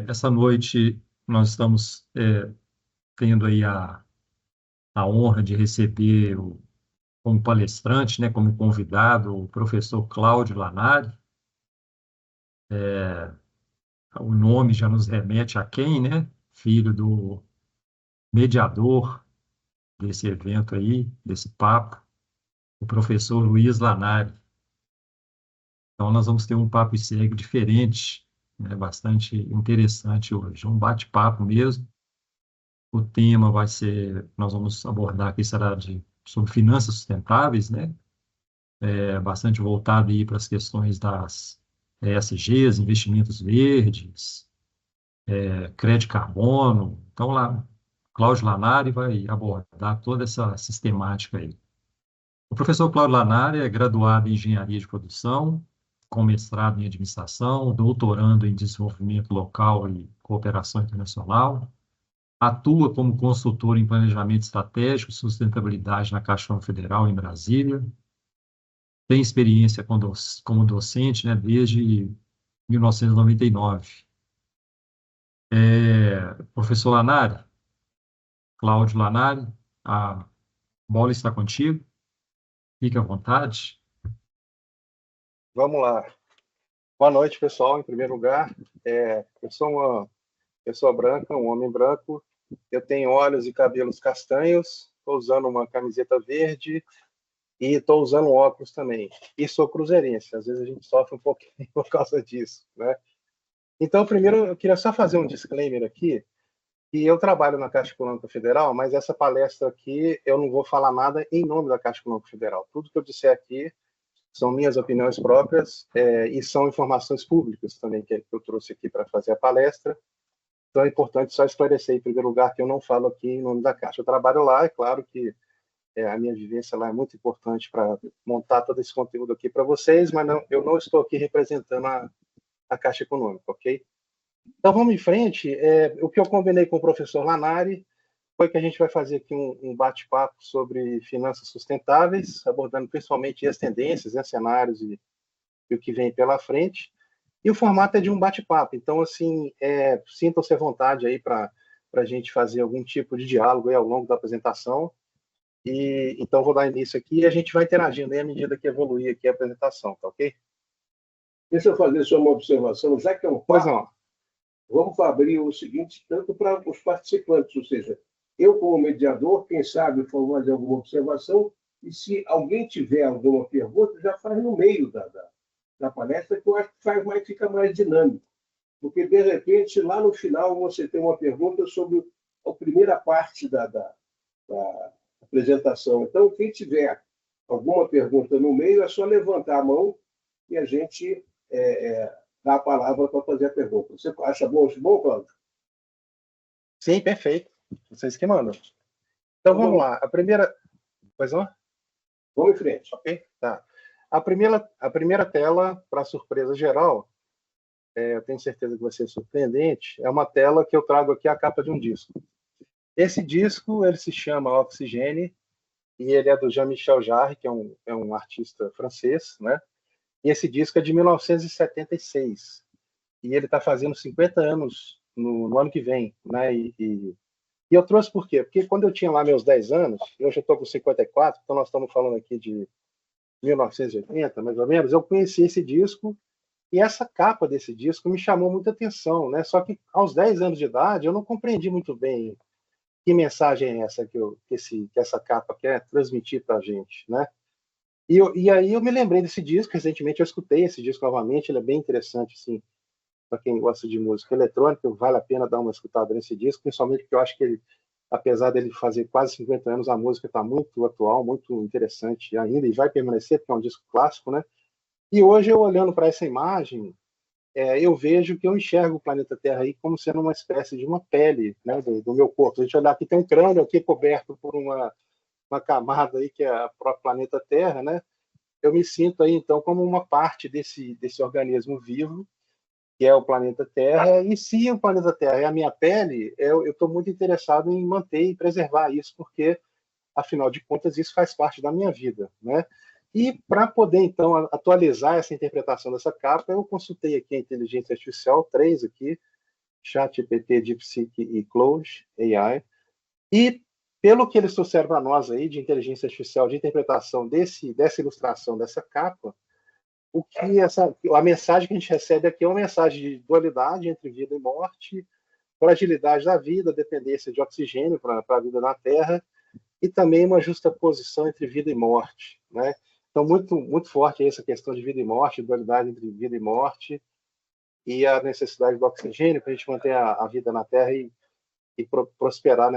Essa noite nós estamos tendo aí a honra de receber como palestrante, né, como convidado, o professor Cláudio Lanari. O nome já nos remete a quem, né? Filho do mediador desse evento aí, desse papo, o professor Luiz Lanari. Então, nós vamos ter um papo e segue diferente, né, bastante interessante hoje, um bate-papo mesmo. O tema vai ser, nós vamos abordar aqui, será sobre finanças sustentáveis, né? Bastante voltado aí para as questões das ESGs, investimentos verdes, crédito carbono. Então, lá, Cláudio Lanari vai abordar toda essa sistemática aí. O professor Cláudio Lanari é graduado em Engenharia de Produção, com mestrado em Administração, doutorando em Desenvolvimento Local e Cooperação Internacional. Atua como consultor em Planejamento Estratégico e Sustentabilidade na Caixa Econômica Federal, em Brasília. Tem experiência como docente, né, desde 1999. Professor Lanari, Cláudio Lanari, a bola está contigo. Fique à vontade. Vamos lá. Boa noite, pessoal. Em primeiro lugar, eu sou uma pessoa branca, um homem branco. Eu tenho olhos e cabelos castanhos. Estou usando uma camiseta verde e estou usando óculos também. E sou cruzeirense. Às vezes a gente sofre um pouquinho por causa disso, né? Então, primeiro, eu queria só fazer um disclaimer aqui, que eu trabalho na Caixa Econômica Federal, mas essa palestra aqui eu não vou falar nada em nome da Caixa Econômica Federal. Tudo que eu disser aqui são minhas opiniões próprias e são informações públicas também que eu trouxe aqui para fazer a palestra. Então é importante só esclarecer, em primeiro lugar, que eu não falo aqui em nome da Caixa. Eu trabalho lá, é claro que a minha vivência lá é muito importante para montar todo esse conteúdo aqui para vocês, mas eu não estou aqui representando a Caixa Econômica, ok? Então vamos em frente. O que eu combinei com o professor Lanari foi que a gente vai fazer aqui um bate-papo sobre finanças sustentáveis, abordando principalmente as tendências, né, cenários e o que vem pela frente. E o formato é de um bate-papo. Então, assim, sintam-se à vontade aí para a gente fazer algum tipo de diálogo aí ao longo da apresentação. E então vou dar início aqui e a gente vai interagindo aí à medida que evoluir aqui a apresentação, tá ok? Deixa eu fazer só uma observação, já que é um Pois papo, não. vamos abrir o seguinte, tanto para os participantes, ou seja, eu como mediador, quem sabe fazer alguma observação, e se alguém tiver alguma pergunta, já faz no meio da palestra, que eu acho que fica mais dinâmico. Porque, de repente, lá no final, você tem uma pergunta sobre a primeira parte da apresentação. Então, quem tiver alguma pergunta no meio, é só levantar a mão e a gente dá a palavra para fazer a pergunta. Você acha bom, Cláudio? Sim, perfeito. Vocês que mandam. Então, vamos lá. A primeira... Pois não? Vamos em frente. Ok, tá. A primeira tela, para surpresa geral, eu tenho certeza que vai ser surpreendente, é uma tela que eu trago aqui a capa de um disco. Esse disco, ele se chama Oxygène, e ele é do Jean-Michel Jarre, que é um artista francês, né? E esse disco é de 1976. E ele está fazendo 50 anos no ano que vem, né? E eu trouxe por quê? Porque quando eu tinha lá meus 10 anos, eu já estou com 54, então nós estamos falando aqui de 1980, mais ou menos, eu conheci esse disco e essa capa desse disco me chamou muita atenção, né? Só que aos 10 anos de idade eu não compreendi muito bem que mensagem é essa que essa capa quer transmitir para a gente, né? E aí eu me lembrei desse disco, recentemente eu escutei esse disco novamente, ele é bem interessante, assim, para quem gosta de música eletrônica, vale a pena dar uma escutada nesse disco, principalmente porque eu acho que ele, apesar dele fazer quase 50 anos, a música está muito atual, muito interessante ainda, e vai permanecer, porque é um disco clássico, né? E hoje, eu olhando para essa imagem, eu vejo que eu enxergo o planeta Terra aí como sendo uma espécie de uma pele, né, do meu corpo. A gente olhar aqui, tem um crânio aqui coberto por uma camada aí que é o próprio planeta Terra, né? Eu me sinto aí, então, como uma parte desse organismo vivo, que é o planeta Terra, e se o planeta Terra é a minha pele, eu estou muito interessado em manter e preservar isso, porque, afinal de contas, isso faz parte da minha vida, né? E para poder, então, atualizar essa interpretação dessa capa, eu consultei aqui a inteligência artificial, 3 aqui, ChatGPT, DeepSeek e Claude AI. E pelo que eles trouxeram para nós aí de inteligência artificial, de interpretação dessa ilustração, dessa capa, a mensagem que a gente recebe aqui é uma mensagem de dualidade entre vida e morte, fragilidade da vida, dependência de oxigênio para a vida na Terra, e também uma justaposição entre vida e morte, né? Então, muito forte essa questão de vida e morte, dualidade entre vida e morte, e a necessidade do oxigênio para a gente manter a vida na Terra e prosperar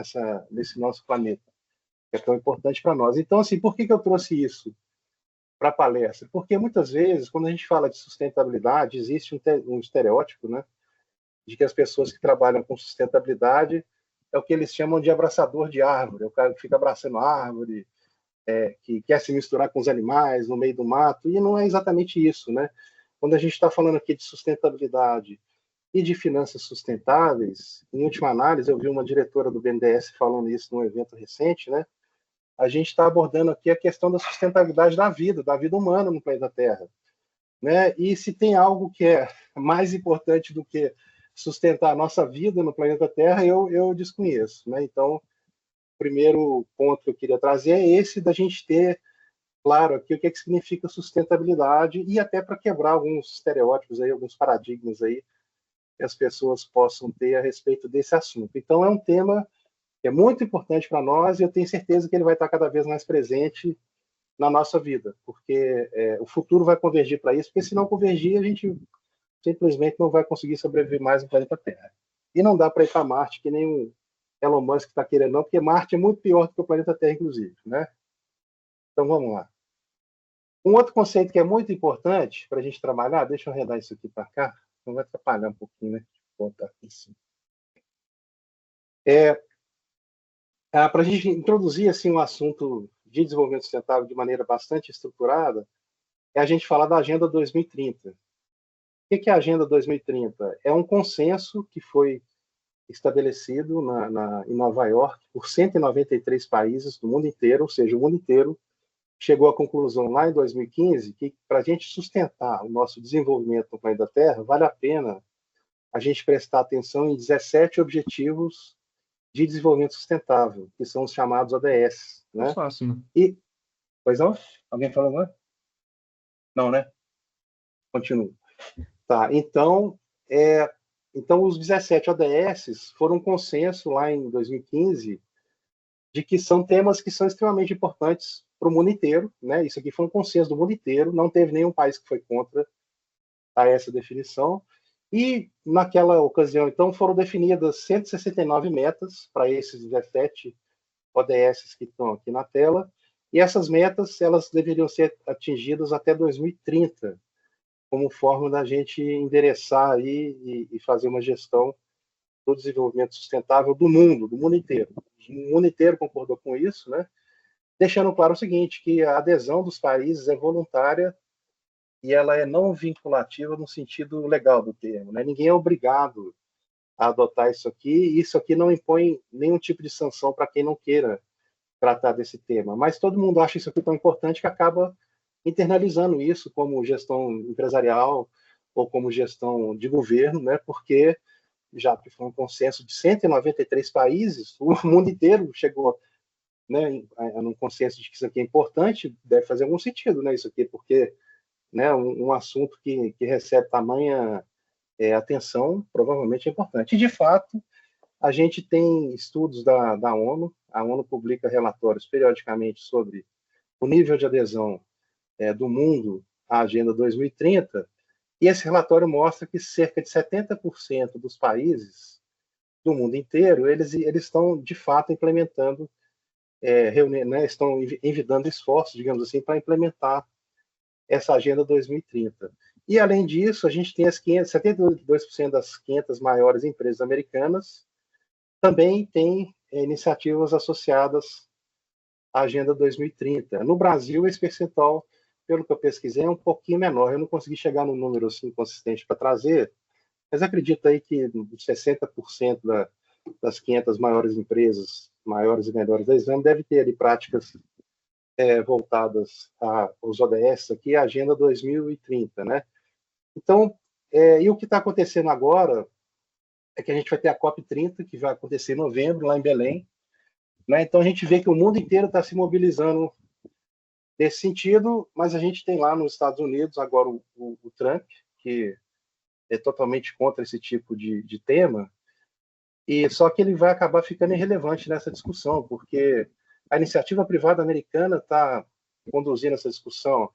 nesse nosso planeta, que é tão importante para nós. Então, assim, por que eu trouxe isso para a palestra? Porque muitas vezes, quando a gente fala de sustentabilidade, existe um estereótipo, né, de que as pessoas que trabalham com sustentabilidade é o que eles chamam de abraçador de árvore, é o cara que fica abraçando a árvore, que quer se misturar com os animais no meio do mato, e não é exatamente isso, né? Quando a gente está falando aqui de sustentabilidade e de finanças sustentáveis, em última análise, eu vi uma diretora do BNDES falando isso num evento recente, né? A gente está abordando aqui a questão da sustentabilidade da vida humana no planeta Terra, né? E se tem algo que é mais importante do que sustentar a nossa vida no planeta Terra, eu desconheço, né? Então, o primeiro ponto que eu queria trazer é esse da gente ter claro aqui o que significa sustentabilidade e até para quebrar alguns estereótipos aí, alguns paradigmas aí que as pessoas possam ter a respeito desse assunto. Então, é um tema que é muito importante para nós e eu tenho certeza que ele vai estar cada vez mais presente na nossa vida, porque o futuro vai convergir para isso, porque se não convergir, a gente simplesmente não vai conseguir sobreviver mais no planeta Terra. E não dá para ir para Marte, que nem o Elon Musk está querendo, não, porque Marte é muito pior do que o planeta Terra, inclusive, né? Então, vamos lá. Um outro conceito que é muito importante para a gente trabalhar, deixa eu arredar isso aqui para cá, não vai atrapalhar um pouquinho, né? Vou botar aqui assim. Para a gente introduzir assim, um assunto de desenvolvimento sustentável de maneira bastante estruturada, é a gente falar da Agenda 2030. O que é a Agenda 2030? É um consenso que foi estabelecido em Nova York por 193 países do mundo inteiro, ou seja, o mundo inteiro chegou à conclusão lá em 2015 que para a gente sustentar o nosso desenvolvimento no planeta Terra, vale a pena a gente prestar atenção em 17 objetivos de desenvolvimento sustentável, que são os chamados ODS. Né? Fácil, né? E, pois não? Alguém falou agora? Não, né? Continua. Tá, então, os 17 ODS foram um consenso lá em 2015 de que são temas que são extremamente importantes para o mundo inteiro, né? Isso aqui foi um consenso do mundo inteiro, não teve nenhum país que foi contra essa definição. E naquela ocasião, então, foram definidas 169 metas para esses 17 ODS que estão aqui na tela, e essas metas elas deveriam ser atingidas até 2030, como forma da gente endereçar aí e fazer uma gestão do desenvolvimento sustentável do mundo inteiro. O mundo inteiro concordou com isso, né? Deixando claro o seguinte, que a adesão dos países é voluntária e ela é não vinculativa no sentido legal do termo, né? Ninguém é obrigado a adotar isso aqui, e isso aqui não impõe nenhum tipo de sanção para quem não queira tratar desse tema, mas todo mundo acha isso aqui tão importante que acaba internalizando isso como gestão empresarial ou como gestão de governo, né? Porque já que foi um consenso de 193 países, o mundo inteiro chegou, né, num consenso de que isso aqui é importante, deve fazer algum sentido, né, isso aqui, porque, né, um assunto que recebe tamanha atenção, provavelmente é importante. E, de fato, a gente tem estudos da ONU, a ONU publica relatórios periodicamente sobre o nível de adesão do mundo à Agenda 2030, e esse relatório mostra que cerca de 70% dos países do mundo inteiro, eles estão, de fato, implementando, né, estão envidando esforços, digamos assim, para implementar essa Agenda 2030. E, além disso, a gente tem 72% das 500 maiores empresas americanas também têm iniciativas associadas à Agenda 2030. No Brasil, esse percentual, pelo que eu pesquisei, é um pouquinho menor. Eu não consegui chegar num número assim consistente para trazer, mas acredito aí que 60% das 500 maiores empresas, maiores e melhores da Exame, deve ter ali práticas voltadas aos ODS, aqui, a Agenda 2030, né? Então, e o que está acontecendo agora é que a gente vai ter a COP30, que vai acontecer em novembro, lá em Belém. Né? Então, a gente vê que o mundo inteiro está se mobilizando nesse sentido, mas a gente tem lá nos Estados Unidos agora o Trump, que é totalmente contra esse tipo de tema, e só que ele vai acabar ficando irrelevante nessa discussão, porque a iniciativa privada americana está conduzindo essa discussão,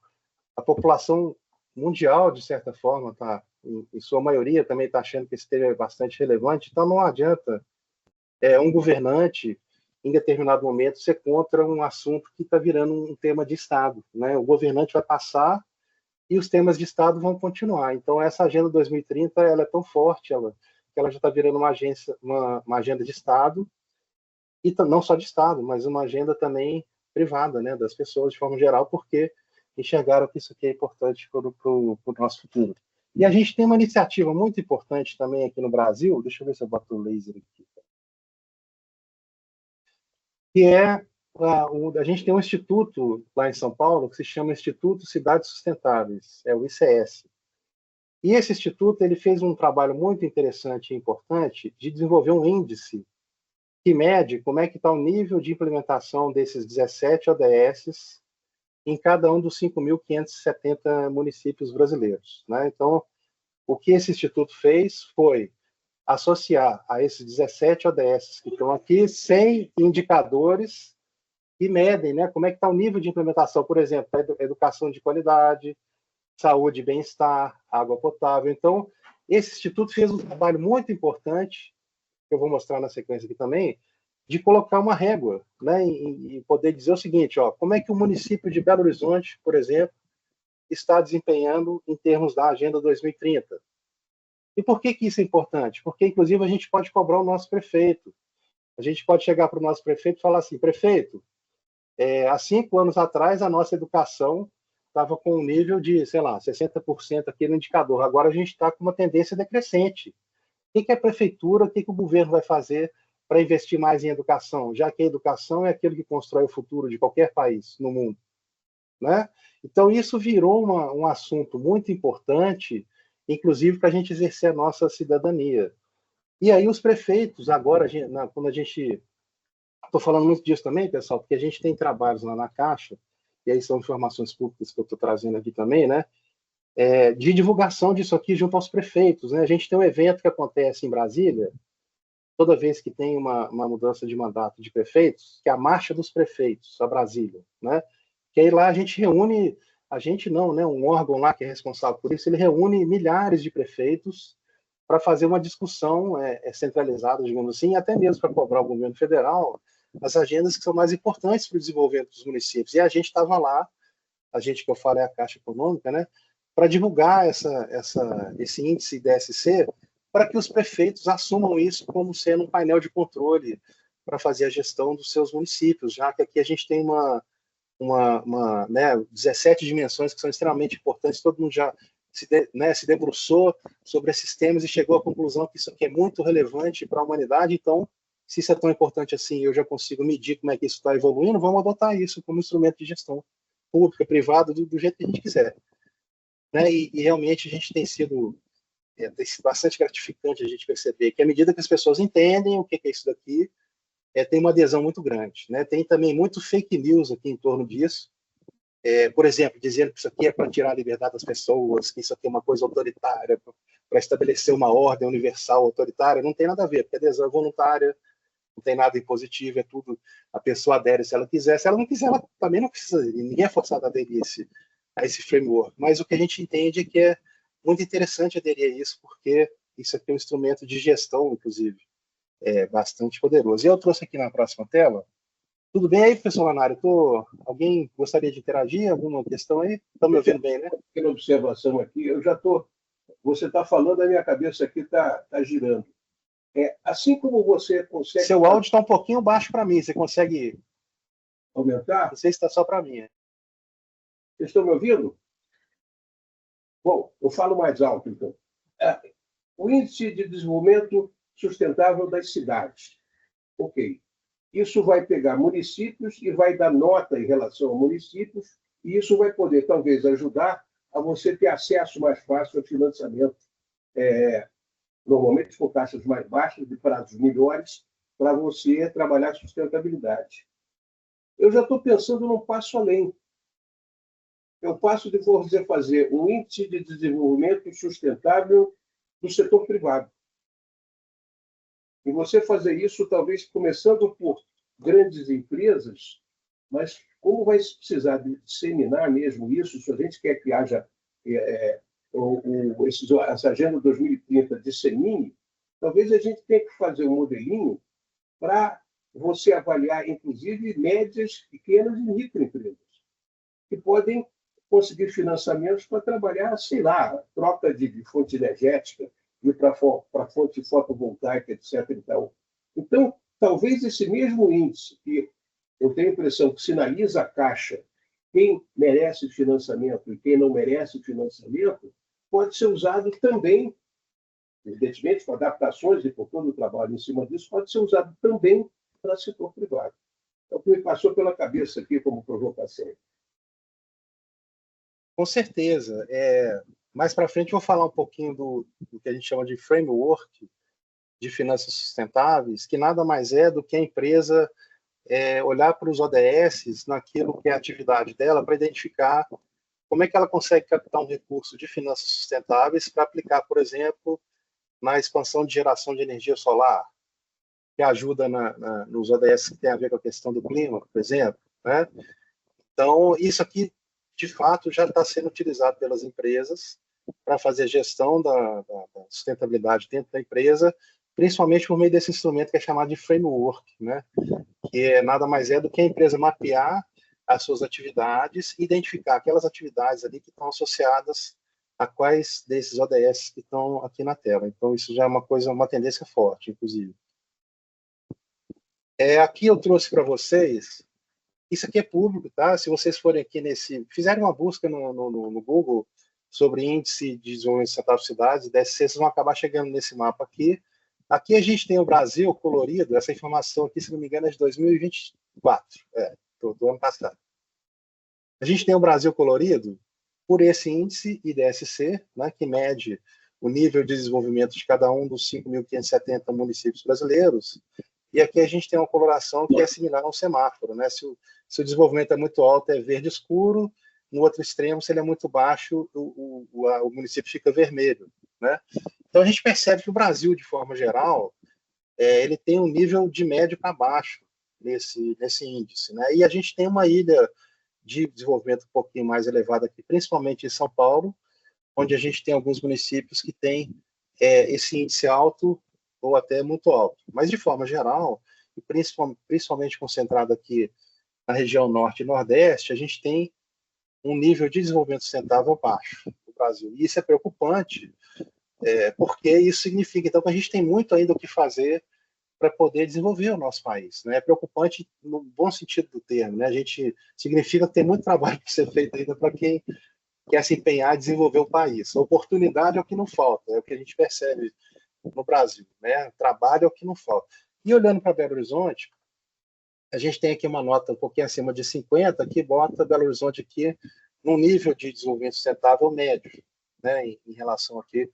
a população mundial, de certa forma, tá, em sua maioria, também está achando que esse tema é bastante relevante, então não adianta um governante, em determinado momento, ser contra um assunto que está virando um tema de Estado. Né? O governante vai passar e os temas de Estado vão continuar. Então, essa Agenda 2030 ela é tão forte, que ela já está virando uma agenda de Estado, e não só de Estado, mas uma agenda também privada, né, das pessoas de forma geral, porque enxergaram que isso aqui é importante para o nosso futuro. E a gente tem uma iniciativa muito importante também aqui no Brasil, deixa eu ver se eu boto o laser aqui, que é a gente tem um instituto lá em São Paulo que se chama Instituto Cidades Sustentáveis, é o ICS. E esse instituto ele fez um trabalho muito interessante e importante de desenvolver um índice que mede como é que está o nível de implementação desses 17 ODS em cada um dos 5.570 municípios brasileiros. Né? Então, o que esse instituto fez foi associar a esses 17 ODS que estão aqui 100 indicadores que medem, né, como é que está o nível de implementação, por exemplo, educação de qualidade, saúde e bem-estar, água potável. Então, esse instituto fez um trabalho muito importante, que eu vou mostrar na sequência aqui também, de colocar uma régua, né, e poder dizer o seguinte, ó, como é que o município de Belo Horizonte, por exemplo, está desempenhando em termos da Agenda 2030. E por que isso é importante? Porque, inclusive, a gente pode cobrar o nosso prefeito. A gente pode chegar para o nosso prefeito e falar assim, prefeito, há 5 anos atrás, a nossa educação estava com um nível de, sei lá, 60% aqui no indicador. Agora a gente está com uma tendência decrescente. O que a prefeitura, o que o governo vai fazer para investir mais em educação, já que a educação é aquilo que constrói o futuro de qualquer país no mundo? Né? Então, isso virou um assunto muito importante, inclusive para a gente exercer a nossa cidadania. E aí os prefeitos, agora, quando a gente... Estou falando muito disso também, pessoal, porque a gente tem trabalhos lá na Caixa, e aí são informações públicas que eu estou trazendo aqui também, né? De divulgação disso aqui junto aos prefeitos. Né? A gente tem um evento que acontece em Brasília, toda vez que tem uma mudança de mandato de prefeitos, que é a Marcha dos Prefeitos, a Brasília. Né? Que aí lá a gente reúne, a gente não, né? Um órgão lá que é responsável por isso, ele reúne milhares de prefeitos para fazer uma discussão centralizada, digamos assim, e até mesmo para cobrar o governo federal as agendas que são mais importantes para o desenvolvimento dos municípios. E a gente estava lá, a gente que eu falo é a Caixa Econômica, né, para divulgar esse índice DSC, para que os prefeitos assumam isso como sendo um painel de controle para fazer a gestão dos seus municípios, já que aqui a gente tem né, 17 dimensões que são extremamente importantes, todo mundo já se debruçou sobre esses temas e chegou à conclusão que isso aqui é muito relevante para a humanidade, então, se isso é tão importante assim, eu já consigo medir como é que isso está evoluindo, vamos adotar isso como instrumento de gestão pública, privada, do jeito que a gente quiser. Né? E realmente a gente tem sido bastante gratificante a gente perceber que à medida que as pessoas entendem o que é isso daqui, tem uma adesão muito grande. Né? Tem também muito fake news aqui em torno disso, por exemplo, dizendo que isso aqui é para tirar a liberdade das pessoas, que isso aqui é uma coisa autoritária, para estabelecer uma ordem universal autoritária, não tem nada a ver, porque a adesão é voluntária, não tem nada impositivo, é tudo, a pessoa adere se ela quiser, se ela não quiser, ela também não precisa, ninguém é forçado a aderir a esse framework, mas o que a gente entende é que é muito interessante aderir a isso, porque isso aqui é um instrumento de gestão, inclusive, bastante poderoso. E eu trouxe aqui na próxima tela. Tudo bem aí, professor Lanário? Alguém gostaria de interagir? Alguma questão aí? Estão me ouvindo bem, né? Uma observação aqui, eu já estou... Você está falando, a minha cabeça aqui está girando. Assim como você consegue... Seu áudio está um pouquinho baixo para mim. Você consegue aumentar? Não sei se está só para mim. Vocês estão me ouvindo? Bom, eu falo mais alto, então. O Índice de Desenvolvimento Sustentável das Cidades. Ok. Isso vai pegar municípios e vai dar nota em relação a municípios, e isso vai poder, talvez, ajudar a você ter acesso mais fácil ao financiamento normalmente com taxas mais baixas e prazos melhores, para você trabalhar sustentabilidade. Eu já estou pensando num passo além. Eu passo de você fazer um índice de desenvolvimento sustentável do setor privado. E você fazer isso, talvez, começando por grandes empresas, mas como vai precisar disseminar mesmo isso, se a gente quer que haja essa Agenda 2030 dissemine, talvez a gente tenha que fazer um modelinho para você avaliar, inclusive, médias, pequenas e microempresas, que podem conseguir financiamentos para trabalhar, sei lá, troca de fonte energética, ir para fonte fotovoltaica, etc. Então, talvez esse mesmo índice, que eu tenho a impressão que sinaliza a Caixa quem merece financiamento e quem não merece financiamento, pode ser usado também, evidentemente, com adaptações e com todo o trabalho em cima disso, pode ser usado também para o setor privado. É o que me passou pela cabeça aqui como provocação. Com certeza. Mais para frente, eu vou falar um pouquinho do que a gente chama de framework de finanças sustentáveis, que nada mais é do que a empresa olhar para os ODS naquilo que é a atividade dela para identificar como é que ela consegue captar um recurso de finanças sustentáveis para aplicar, por exemplo, na expansão de geração de energia solar, que ajuda nos ODS que tem a ver com a questão do clima, por exemplo, né? Então, isso aqui, de fato, já está sendo utilizado pelas empresas para fazer gestão da sustentabilidade dentro da empresa, principalmente por meio desse instrumento que é chamado de framework, né? Que nada mais é do que a empresa mapear as suas atividades e identificar aquelas atividades ali que estão associadas a quais desses ODS que estão aqui na tela. Então, isso já é uma tendência forte, inclusive. Aqui eu trouxe para vocês, isso aqui é público, tá? Se vocês forem aqui fizerem uma busca no Google sobre índice de desenvolvimento sustentável de cidades, DSC, vocês vão acabar chegando nesse mapa aqui. Aqui a gente tem o Brasil colorido, essa informação aqui, se não me engano, é de 2024, do ano passado. A gente tem o Brasil colorido por esse índice IDSC, né, que mede o nível de desenvolvimento de cada um dos 5.570 municípios brasileiros. E aqui a gente tem uma coloração que é similar a um semáforo, né? Se o desenvolvimento é muito alto, é verde escuro. No outro extremo, se ele é muito baixo, o município fica vermelho, né? Então a gente percebe que o Brasil, de forma geral, ele tem um nível de médio para baixo nesse índice, né? E a gente tem uma ilha de desenvolvimento um pouquinho mais elevada aqui, principalmente em São Paulo, onde a gente tem alguns municípios que têm esse índice alto ou até muito alto. Mas, de forma geral, e principalmente concentrado aqui na região norte e nordeste, a gente tem um nível de desenvolvimento sustentável baixo no Brasil. E isso é preocupante, porque isso significa, então, que a gente tem muito ainda o que fazer para poder desenvolver o nosso país, né? É preocupante no bom sentido do termo, né? Significa que tem muito trabalho para ser feito ainda para quem quer se empenhar em desenvolver o país. A oportunidade é o que não falta, é o que a gente percebe no Brasil, né? Trabalho é o que não falta. E olhando para Belo Horizonte, a gente tem aqui uma nota um pouquinho acima de 50, que bota Belo Horizonte aqui num nível de desenvolvimento sustentável médio, né? Em relação aqui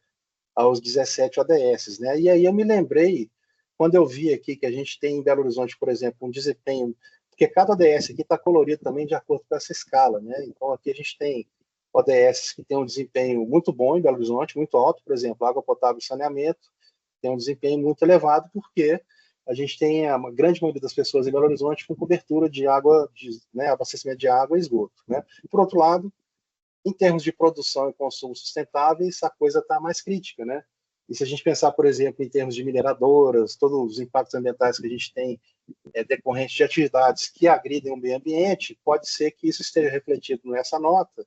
aos 17 ODS, né? E aí eu me lembrei, quando eu vi aqui que a gente tem em Belo Horizonte, por exemplo, um desempenho, porque cada ODS aqui está colorido também de acordo com essa escala, né? Então aqui a gente tem ODS que tem um desempenho muito bom em Belo Horizonte, muito alto, por exemplo, água potável e saneamento, tem um desempenho muito elevado, porque a gente tem a grande maioria das pessoas em Belo Horizonte com cobertura de água, abastecimento de água e esgoto, né? Por outro lado, em termos de produção e consumo sustentáveis, a coisa está mais crítica, né? E se a gente pensar, por exemplo, em termos de mineradoras, todos os impactos ambientais que a gente tem decorrentes de atividades que agridem o meio ambiente, pode ser que isso esteja refletido nessa nota.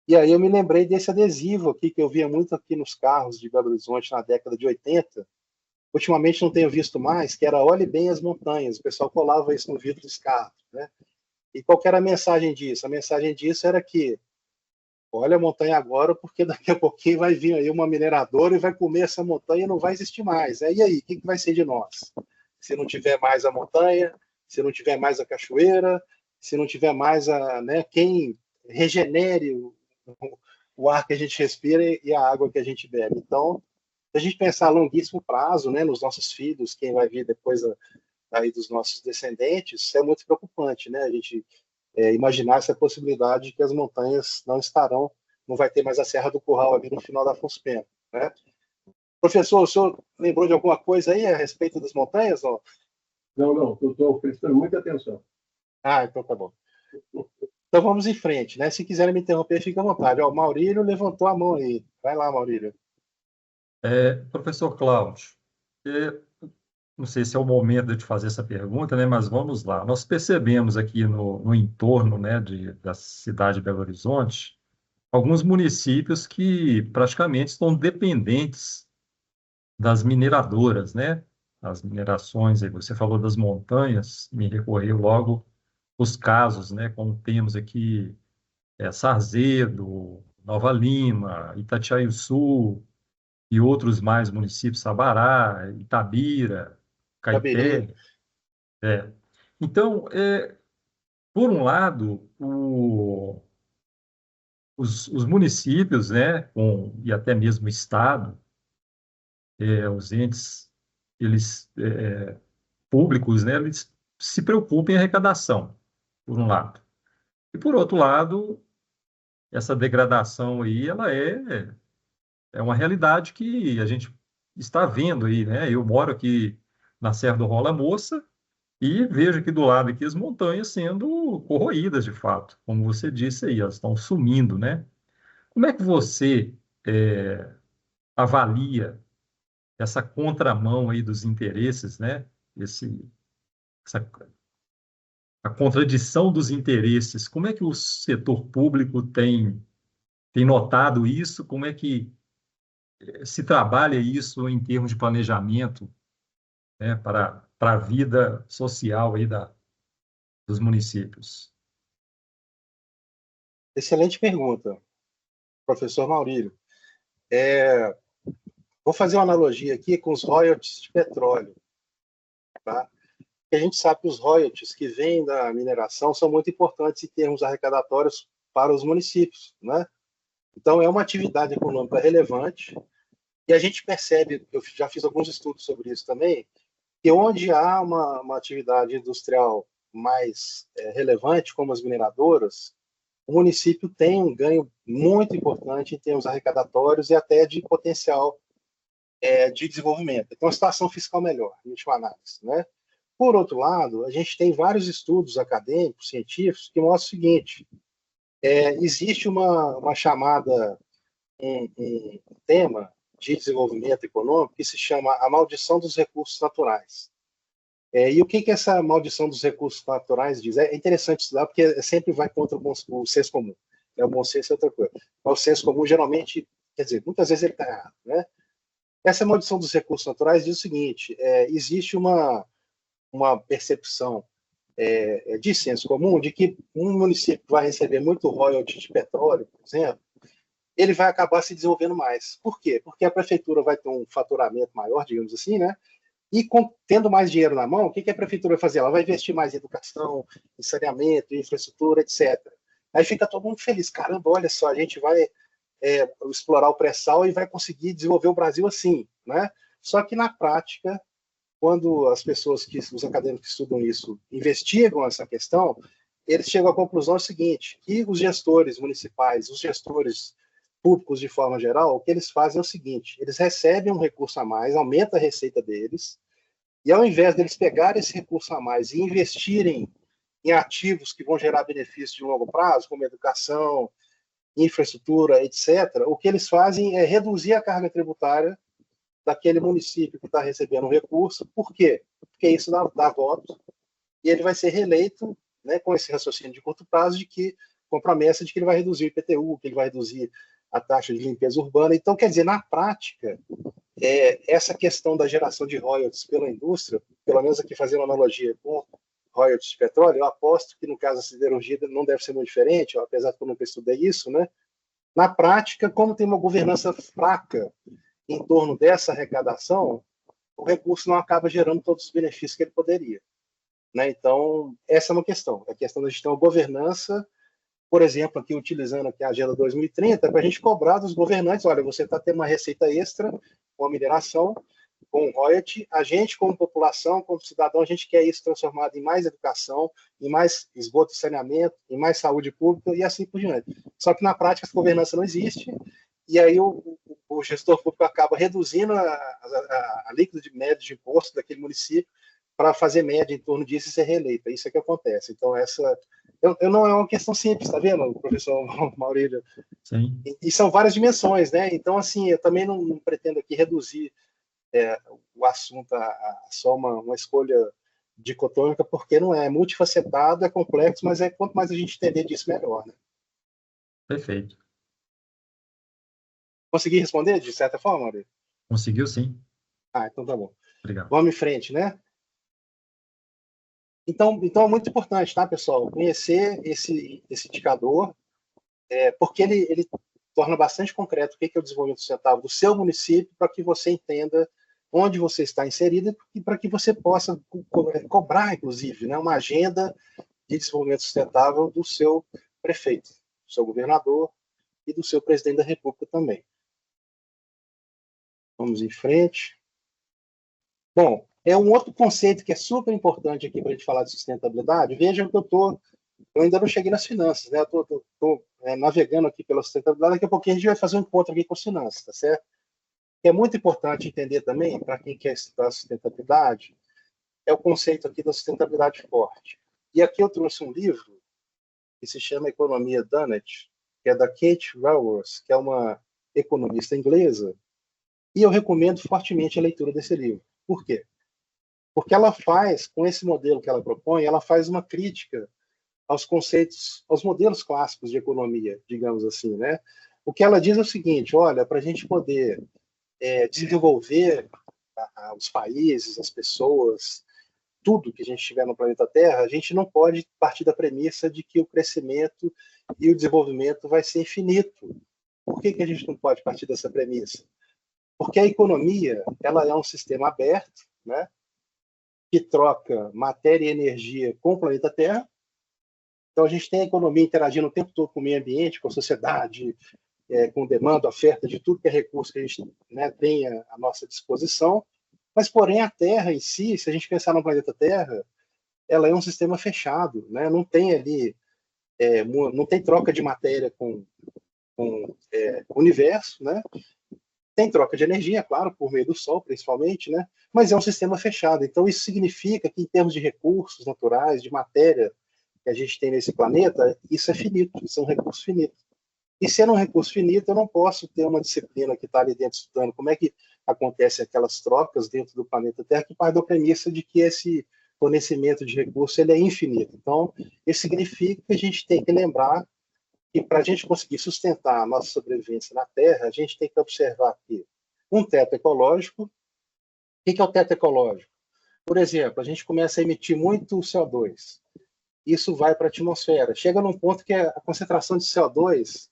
E aí eu me lembrei desse adesivo aqui, que eu via muito aqui nos carros de Belo Horizonte na década de 80. Ultimamente não tenho visto mais, que era olhe bem as montanhas. O pessoal colava isso no vidro dos carros, né? E qual que era a mensagem disso? A mensagem disso era que olha a montanha agora, porque daqui a pouquinho vai vir aí uma mineradora e vai comer essa montanha e não vai existir mais. E aí, o que vai ser de nós? Se não tiver mais a montanha, se não tiver mais a cachoeira, se não tiver mais quem regenere o ar que a gente respira e a água que a gente bebe. Então, a gente pensar a longuíssimo prazo, né, nos nossos filhos, quem vai vir depois aí dos nossos descendentes, isso é muito preocupante, né? A gente imaginar essa possibilidade de que as montanhas não vai ter mais a Serra do Curral ali no final da Afonso Pena, né? Professor, o senhor lembrou de alguma coisa aí a respeito das montanhas? Não, não, eu estou prestando muita atenção. Ah, então tá bom. Então vamos em frente, né? Se quiserem me interromper, fica à vontade. Ó, o Maurílio levantou a mão aí. Vai lá, Maurílio. Professor Cláudio, não sei se é o momento de fazer essa pergunta, né, mas vamos lá. Nós percebemos aqui no entorno, né, da cidade de Belo Horizonte, alguns municípios que praticamente estão dependentes das mineradoras, né? As minerações, aí você falou das montanhas, me recorreu logo os casos, né? Como temos aqui Sarzedo, Nova Lima, Itatiaiuçu e outros mais municípios, Sabará, Itabira, Cabirim. Caeté. Então, por um lado, os municípios, né, e até mesmo o Estado, os entes, eles públicos, né, eles se preocupam em arrecadação, por um lado. E por outro lado, essa degradação aí, ela é uma realidade que a gente está vendo aí, né? Eu moro aqui na Serra do Rola Moça e vejo aqui do lado aqui as montanhas sendo corroídas de fato, como você disse aí, elas estão sumindo, né? Como é que você avalia essa contramão aí dos interesses, né? Essa a contradição dos interesses. Como é que o setor público tem notado isso? Como é que se trabalha isso em termos de planejamento, né, para a vida social aí dos municípios? Excelente pergunta, professor Maurílio. Vou fazer uma analogia aqui com os royalties de petróleo, tá? A gente sabe que os royalties que vêm da mineração são muito importantes em termos arrecadatórios para os municípios, né? Então, é uma atividade econômica relevante e a gente percebe, eu já fiz alguns estudos sobre isso também, que onde há uma atividade industrial mais relevante, como as mineradoras, o município tem um ganho muito importante em termos arrecadatórios e até de potencial de desenvolvimento. Então, a situação fiscal melhor, em última análise, né? Por outro lado, a gente tem vários estudos acadêmicos, científicos, que mostram o seguinte: existe uma chamada, um tema de desenvolvimento econômico que se chama a maldição dos recursos naturais. E o que essa maldição dos recursos naturais diz? É interessante estudar, porque sempre vai contra o senso comum. O bom senso é outra coisa. Mas o senso comum, geralmente, quer dizer, muitas vezes ele está errado, né? Essa maldição dos recursos naturais diz o seguinte: existe uma percepção de senso comum de que um município que vai receber muito royalty de petróleo, por exemplo, ele vai acabar se desenvolvendo mais. Por quê? Porque a prefeitura vai ter um faturamento maior, digamos assim, né? E tendo mais dinheiro na mão, o que a prefeitura vai fazer? Ela vai investir mais em educação, em saneamento, em infraestrutura, etc. Aí fica todo mundo feliz. Caramba, olha só, a gente vai explorar o pré-sal e vai conseguir desenvolver o Brasil assim, né? Só que na prática, quando as pessoas os acadêmicos que estudam isso, investigam essa questão, eles chegam à conclusão seguinte: que os gestores municipais, os gestores públicos de forma geral, o que eles fazem é o seguinte: eles recebem um recurso a mais, aumenta a receita deles, e ao invés deles pegarem esse recurso a mais e investirem em ativos que vão gerar benefícios de longo prazo, como educação, infraestrutura, etc., o que eles fazem é reduzir a carga tributária daquele município que está recebendo um recurso. Por quê? Porque isso dá voto e ele vai ser reeleito, né, com esse raciocínio de curto prazo, com a promessa de que ele vai reduzir o IPTU, que ele vai reduzir a taxa de limpeza urbana. Então, quer dizer, na prática, essa questão da geração de royalties pela indústria, pelo menos aqui fazendo uma analogia com royalties de petróleo, eu aposto que no caso da siderurgia não deve ser muito diferente, apesar de que eu nunca estudei isso, né? Na prática, como tem uma governança fraca em torno dessa arrecadação, o recurso não acaba gerando todos os benefícios que ele poderia, né? Então, essa é uma questão. A questão da gente ter uma governança por exemplo, aqui utilizando aqui a Agenda 2030, para a gente cobrar dos governantes, olha, você está tendo uma receita extra com a mineração, com royalty, a gente, como população, como cidadão, a gente quer isso transformado em mais educação, em mais esgoto e saneamento, em mais saúde pública e assim por diante. Só que na prática essa governança não existe, e aí o gestor público acaba reduzindo a líquida de média de imposto daquele município para fazer média em torno disso e ser reeleito. É isso que acontece. Então, eu não é uma questão simples, tá vendo, professor Maurílio? Sim. E são várias dimensões, né? Então, assim, eu também não pretendo aqui reduzir o assunto a só uma escolha dicotômica, porque não é multifacetado, é complexo, mas quanto mais a gente entender disso, melhor, né? Perfeito. Consegui responder de certa forma, Maurílio? Conseguiu, sim. Então tá bom. Obrigado. Vamos em frente, né? Então é muito importante, tá, pessoal? Conhecer esse indicador, porque ele torna bastante concreto o que é o desenvolvimento sustentável do seu município, para que você entenda onde você está inserido e para que você possa cobrar, inclusive, né, uma agenda de desenvolvimento sustentável do seu prefeito, do seu governador e do seu presidente da República também. Vamos em frente. Bom, é um outro conceito que é super importante aqui para a gente falar de sustentabilidade. Vejam que eu ainda não cheguei nas finanças, né? Eu estou navegando aqui pela sustentabilidade. Daqui a pouquinho a gente vai fazer um encontro aqui com as finanças, tá certo? É muito importante entender também, para quem quer estudar sustentabilidade, é o conceito aqui da sustentabilidade forte. E aqui eu trouxe um livro que se chama Economia Dunnett, que é da Kate Raworth, que é uma economista inglesa, e eu recomendo fortemente a leitura desse livro. Por quê? Porque ela faz, com esse modelo que ela propõe, ela faz uma crítica aos conceitos, aos modelos clássicos de economia, digamos assim, né? O que ela diz é o seguinte: olha, para a gente poder desenvolver os países, as pessoas, tudo que a gente tiver no planeta Terra, a gente não pode partir da premissa de que o crescimento e o desenvolvimento vai ser infinito. Por que a gente não pode partir dessa premissa? Porque a economia, ela é um sistema aberto, né, que troca matéria e energia com o planeta Terra. Então a gente tem a economia interagindo o tempo todo com o meio ambiente, com a sociedade, com demanda, oferta de tudo que é recurso que a gente, né, tem à nossa disposição. Mas, porém, a Terra em si, se a gente pensar no planeta Terra, ela é um sistema fechado, né? Não tem ali, não tem troca de matéria com o universo, né? Tem troca de energia, claro, por meio do Sol, principalmente, né? Mas é um sistema fechado. Então, isso significa que, em termos de recursos naturais, de matéria que a gente tem nesse planeta, isso é finito, isso é um recurso finito. E sendo um recurso finito, eu não posso ter uma disciplina que está ali dentro estudando como é que acontecem aquelas trocas dentro do planeta Terra, que parte da premissa de que esse fornecimento de recursos ele é infinito. Então, isso significa que a gente tem que lembrar que para a gente conseguir sustentar a nossa sobrevivência na Terra, a gente tem que observar aqui um teto ecológico. O que é o teto ecológico? Por exemplo, a gente começa a emitir muito CO2. Isso vai para a atmosfera. Chega num ponto que a concentração de CO2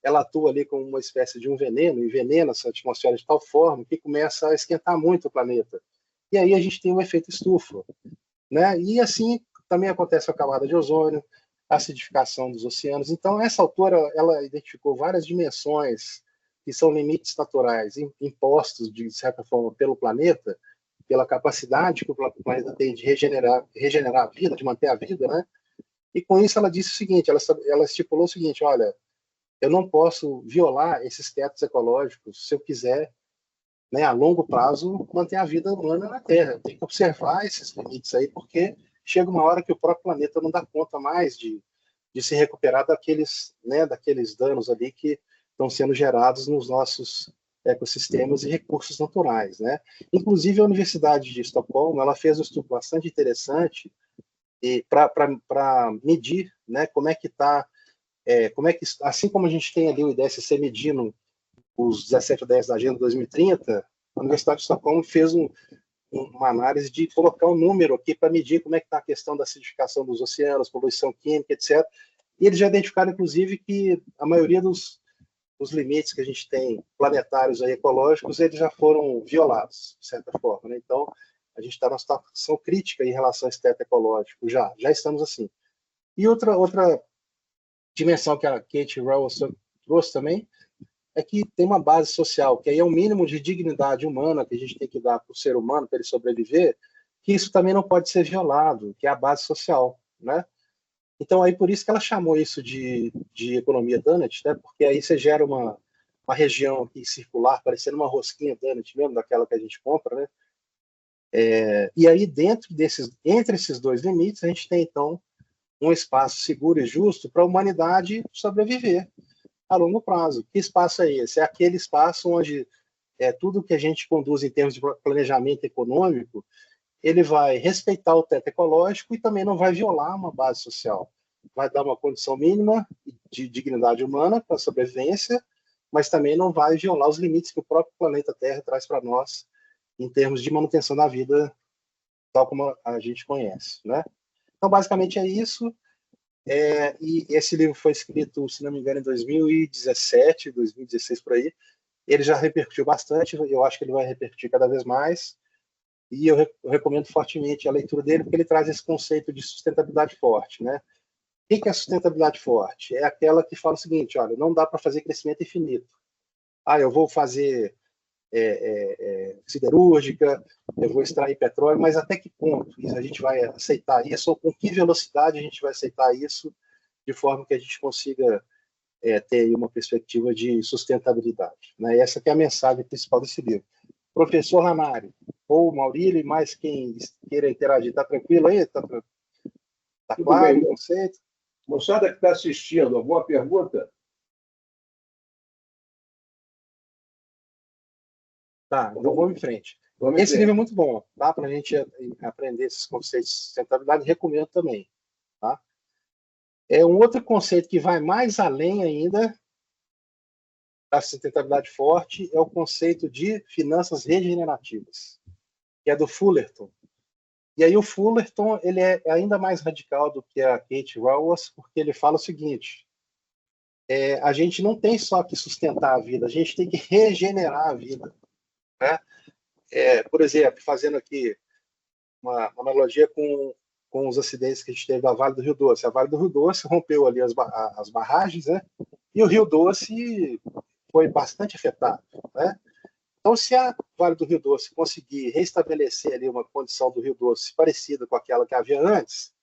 ela atua ali como uma espécie de um veneno, envenena essa atmosfera de tal forma que começa a esquentar muito o planeta. E aí a gente tem o efeito estufa, né? E assim também acontece com a camada de ozônio, a acidificação dos oceanos. Então, essa autora, ela identificou várias dimensões que são limites naturais impostos, de certa forma, pelo planeta, pela capacidade que o planeta tem de regenerar a vida, de manter a vida, né? E com isso ela disse o seguinte, ela estipulou o seguinte: olha, eu não posso violar esses tetos ecológicos se eu quiser, né, a longo prazo, manter a vida humana na Terra. Eu tenho que observar esses limites aí, porque chega uma hora que o próprio planeta não dá conta mais de se recuperar daqueles, né, daqueles danos ali que estão sendo gerados nos nossos ecossistemas e recursos naturais, né? Inclusive a Universidade de Estocolmo, ela fez um estudo bastante interessante e para medir, né, como é que está como é que, assim como a gente tem ali o IDSC medindo os 17 10 da Agenda 2030, a Universidade de Estocolmo fez uma análise de colocar um número aqui para medir como é que está a questão da acidificação dos oceanos, poluição química, etc. E eles já identificaram, inclusive, que a maioria dos limites que a gente tem planetários aí, ecológicos, eles já foram violados, de certa forma, né? Então, a gente está numa situação crítica em relação a esse teto ecológico, já estamos assim. E outra dimensão que a Kate Raworth trouxe também é que tem uma base social, que aí é o mínimo de dignidade humana que a gente tem que dar para o ser humano para ele sobreviver, que isso também não pode ser violado, que é a base social, né? Então, aí por isso que ela chamou isso de economia Donut, né? Porque aí você gera uma região aqui circular, parecendo uma rosquinha Donut mesmo, daquela que a gente compra, né? E aí, entre esses dois limites, a gente tem, então, um espaço seguro e justo para a humanidade sobreviver a longo prazo. Que espaço é esse? É aquele espaço onde tudo que a gente conduz em termos de planejamento econômico, ele vai respeitar o teto ecológico e também não vai violar uma base social. Vai dar uma condição mínima de dignidade humana para a sobrevivência, mas também não vai violar os limites que o próprio planeta Terra traz para nós em termos de manutenção da vida tal como a gente conhece, né? Então, basicamente é isso. E esse livro foi escrito, se não me engano, em 2017, 2016, por aí. Ele já repercutiu bastante, eu acho que ele vai repercutir cada vez mais. E eu recomendo fortemente a leitura dele, porque ele traz esse conceito de sustentabilidade forte, né? O que é sustentabilidade forte? É aquela que fala o seguinte, olha, não dá para fazer crescimento infinito. Eu vou fazer siderúrgica, eu vou extrair petróleo, mas até que ponto a gente vai aceitar isso, ou com que velocidade a gente vai aceitar isso, de forma que a gente consiga ter uma perspectiva de sustentabilidade, né? E essa que é a mensagem principal desse livro. Professor Ramário, ou Maurílio, e mais quem queira interagir, está tranquilo aí? Está claro o conceito? Moçada que está assistindo, alguma pergunta? Tá, então vamos em frente. Esse livro é muito bom, tá? Para a gente aprender esses conceitos de sustentabilidade, recomendo também, tá? Um outro conceito que vai mais além ainda da sustentabilidade forte é o conceito de finanças regenerativas, que é do Fullerton. E aí o Fullerton, ele é ainda mais radical do que a Kate Raworth, porque ele fala o seguinte, a gente não tem só que sustentar a vida, a gente tem que regenerar a vida, né? Por exemplo, fazendo aqui uma analogia com os acidentes que a gente teve da Vale do Rio Doce. A Vale do Rio Doce rompeu ali as barragens, né? E o Rio Doce foi bastante afetado, né? Então, se a Vale do Rio Doce conseguir restabelecer ali uma condição do Rio Doce parecida com aquela que havia antes,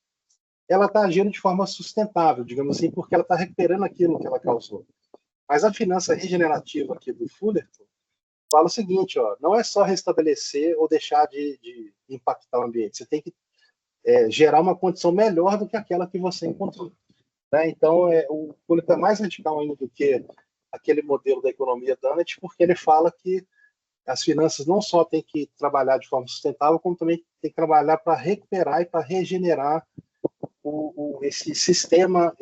ela está agindo de forma sustentável, digamos assim, porque ela está recuperando aquilo que ela causou. Mas a finança regenerativa aqui do Fullerton fala o seguinte, não é só restabelecer ou deixar de impactar o ambiente, você tem que gerar uma condição melhor do que aquela que você encontrou, né? Então, o Fullerton é mais radical ainda do que aquele modelo da economia Donut, porque ele fala que as finanças não só têm que trabalhar de forma sustentável, como também tem que trabalhar para recuperar e para regenerar esse sistema,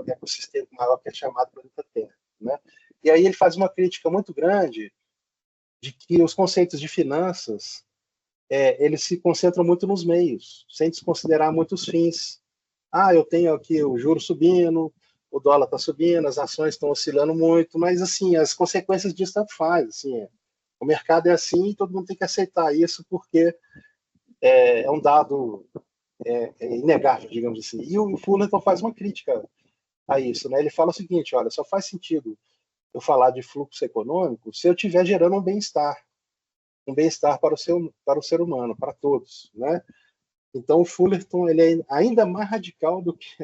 ecossistema maior que é chamado planeta Terra, né? E aí ele faz uma crítica muito grande de que os conceitos de finanças eles se concentram muito nos meios, sem desconsiderar muitos fins. Eu tenho aqui o juro subindo, o dólar está subindo, as ações estão oscilando muito, mas assim as consequências disso tanto faz. Assim, o mercado é assim e todo mundo tem que aceitar isso porque é um dado inegável, digamos assim. E o Fullerton faz uma crítica a isso, né? Ele fala o seguinte, olha, só faz sentido eu falar de fluxo econômico se eu estiver gerando um bem-estar para o ser humano, para todos, né? Então o Fullerton ele é ainda mais radical do que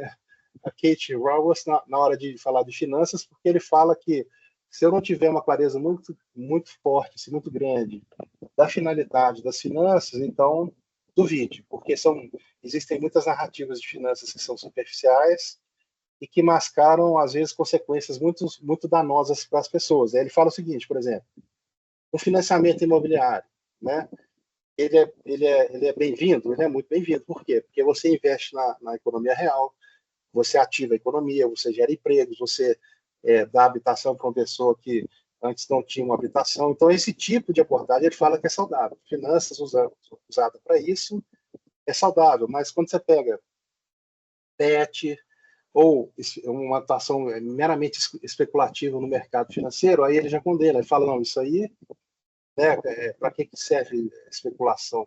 a Kate Raworth na hora de falar de finanças, porque ele fala que se eu não tiver uma clareza muito, muito forte, assim, muito grande da finalidade das finanças, então duvide, porque existem muitas narrativas de finanças que são superficiais e que mascaram, às vezes, consequências muito, muito danosas para as pessoas. Ele fala o seguinte, por exemplo, o financiamento imobiliário, né? Ele é bem-vindo, ele é muito bem-vindo. Por quê? Porque você investe na economia real, você ativa a economia, você gera empregos, você dá habitação para uma pessoa que antes não tinha uma habitação. Então, esse tipo de abordagem, ele fala que é saudável. Finanças usada para isso é saudável, mas quando você pega PET ou uma atuação meramente especulativa no mercado financeiro, aí ele já condena, ele fala, não, isso aí, né, para que serve especulação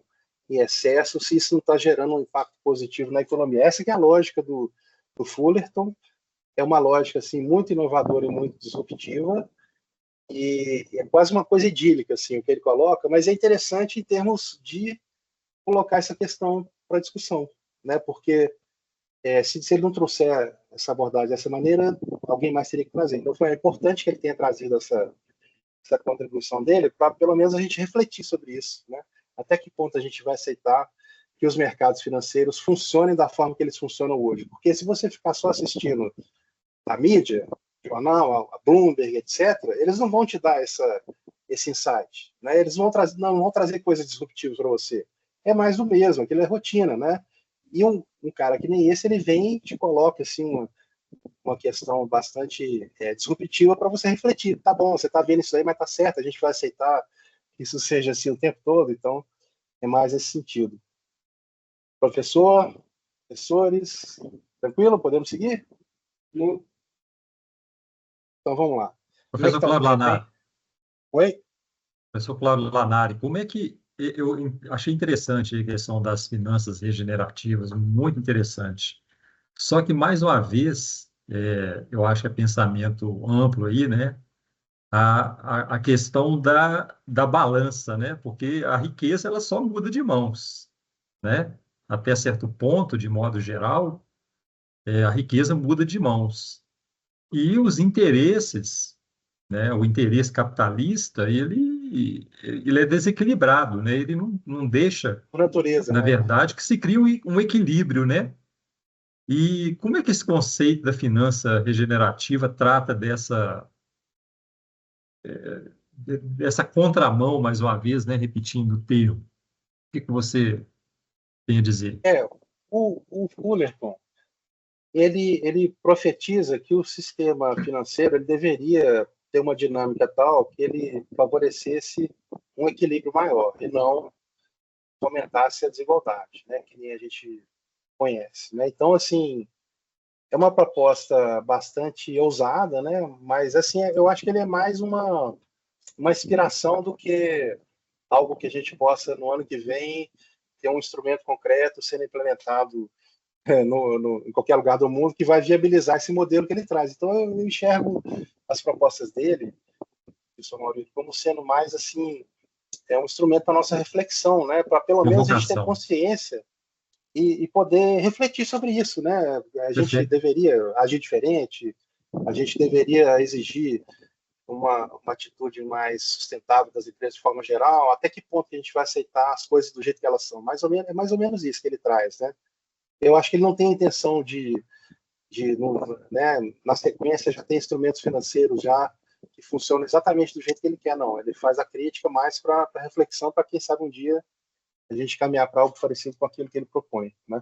em excesso se isso não está gerando um impacto positivo na economia? Essa que é a lógica do Fullerton, é uma lógica assim muito inovadora e muito disruptiva, e é quase uma coisa idílica assim o que ele coloca, mas é interessante em termos de colocar essa questão para discussão, né? Porque se ele não trouxer essa abordagem dessa maneira, alguém mais teria que trazer. Então foi importante que ele tenha trazido essa contribuição dele para pelo menos a gente refletir sobre isso, né? Até que ponto a gente vai aceitar que os mercados financeiros funcionem da forma que eles funcionam hoje? Porque se você ficar só assistindo a mídia, jornal, a Bloomberg, etc., eles não vão te dar esse insight, né? Eles não vão trazer coisas disruptivas para você. É mais do mesmo, aquilo é rotina, né? E um cara que nem esse, ele vem e te coloca assim uma questão bastante disruptiva para você refletir. Tá bom, você está vendo isso aí, mas tá certo, a gente vai aceitar que isso seja assim o tempo todo, então é mais esse sentido. Professor, professores, tranquilo? Podemos seguir? Sim. Então vamos lá. Como é que Professor está o Cláudio tempo, hein? Lanari, Oi? professor Cláudio Lanari, como é que eu achei interessante a questão das finanças regenerativas, muito interessante. Só que, mais uma vez, eu acho que é pensamento amplo aí, né? A questão da balança, né? Porque a riqueza ela só muda de mãos, né? Até certo ponto, de modo geral, a riqueza muda de mãos. E os interesses, né? O interesse capitalista, ele é desequilibrado, né? Ele não deixa, Por natureza, na né? verdade, que se crie um equilíbrio, né? E como é que esse conceito da finança regenerativa trata dessa contramão, mais uma vez, né, repetindo o termo? O que você tem a dizer? O Fullerton, ele profetiza que o sistema financeiro ele deveria ter uma dinâmica tal que ele favorecesse um equilíbrio maior e não aumentasse a desigualdade, né, que nem a gente conhece, né? Então, assim, é uma proposta bastante ousada, né? Mas, assim, eu acho que ele é mais uma inspiração do que algo que a gente possa, no ano que vem, ter um instrumento concreto sendo implementado em qualquer lugar do mundo que vai viabilizar esse modelo que ele traz. Então, eu enxergo as propostas dele, professor Maurício, como sendo mais assim, um instrumento para nossa reflexão, né? Para pelo menos a gente ter Provocação. consciência e poder refletir sobre isso, né? A gente Perfeito. deveria agir diferente, a gente deveria exigir uma atitude mais sustentável das empresas de forma geral, até que ponto a gente vai aceitar as coisas do jeito que elas são. É mais ou menos isso que ele traz, né? Eu acho que ele não tem a intenção né, na sequência já tem instrumentos financeiros já que funcionam exatamente do jeito que ele quer, não. Ele faz a crítica mais para reflexão, para quem sabe um dia a gente caminhar para algo parecido com aquilo que ele propõe, né?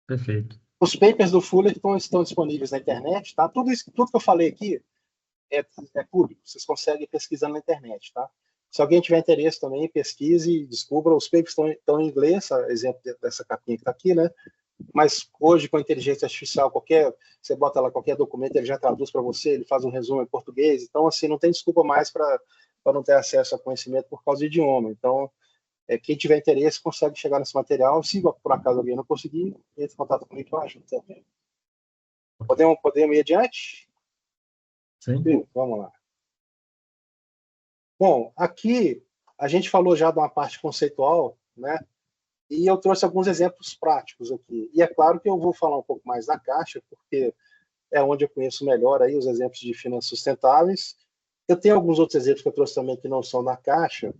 Perfeito. Os papers do Fuller estão disponíveis na internet, tá? Tudo que eu falei aqui é, é público, vocês conseguem pesquisar na internet, tá? Se alguém tiver interesse também, pesquise e descubra. Os papers estão em inglês, exemplo dessa capinha que está aqui, né? Mas hoje, com a inteligência artificial, você bota lá qualquer documento, ele já traduz para você, ele faz um resumo em português. Então, assim, não tem desculpa mais para não ter acesso a conhecimento por causa do idioma. Então, quem tiver interesse consegue chegar nesse material. Se por acaso alguém não conseguir, entre em contato comigo que eu ajudo também. Podemos ir adiante? Sim. Sim, vamos lá. Bom, aqui a gente falou já de uma parte conceitual, né? E eu trouxe alguns exemplos práticos aqui. E é claro que eu vou falar um pouco mais da Caixa, porque é onde eu conheço melhor aí os exemplos de finanças sustentáveis. Eu tenho alguns outros exemplos que eu trouxe também que não são da Caixa,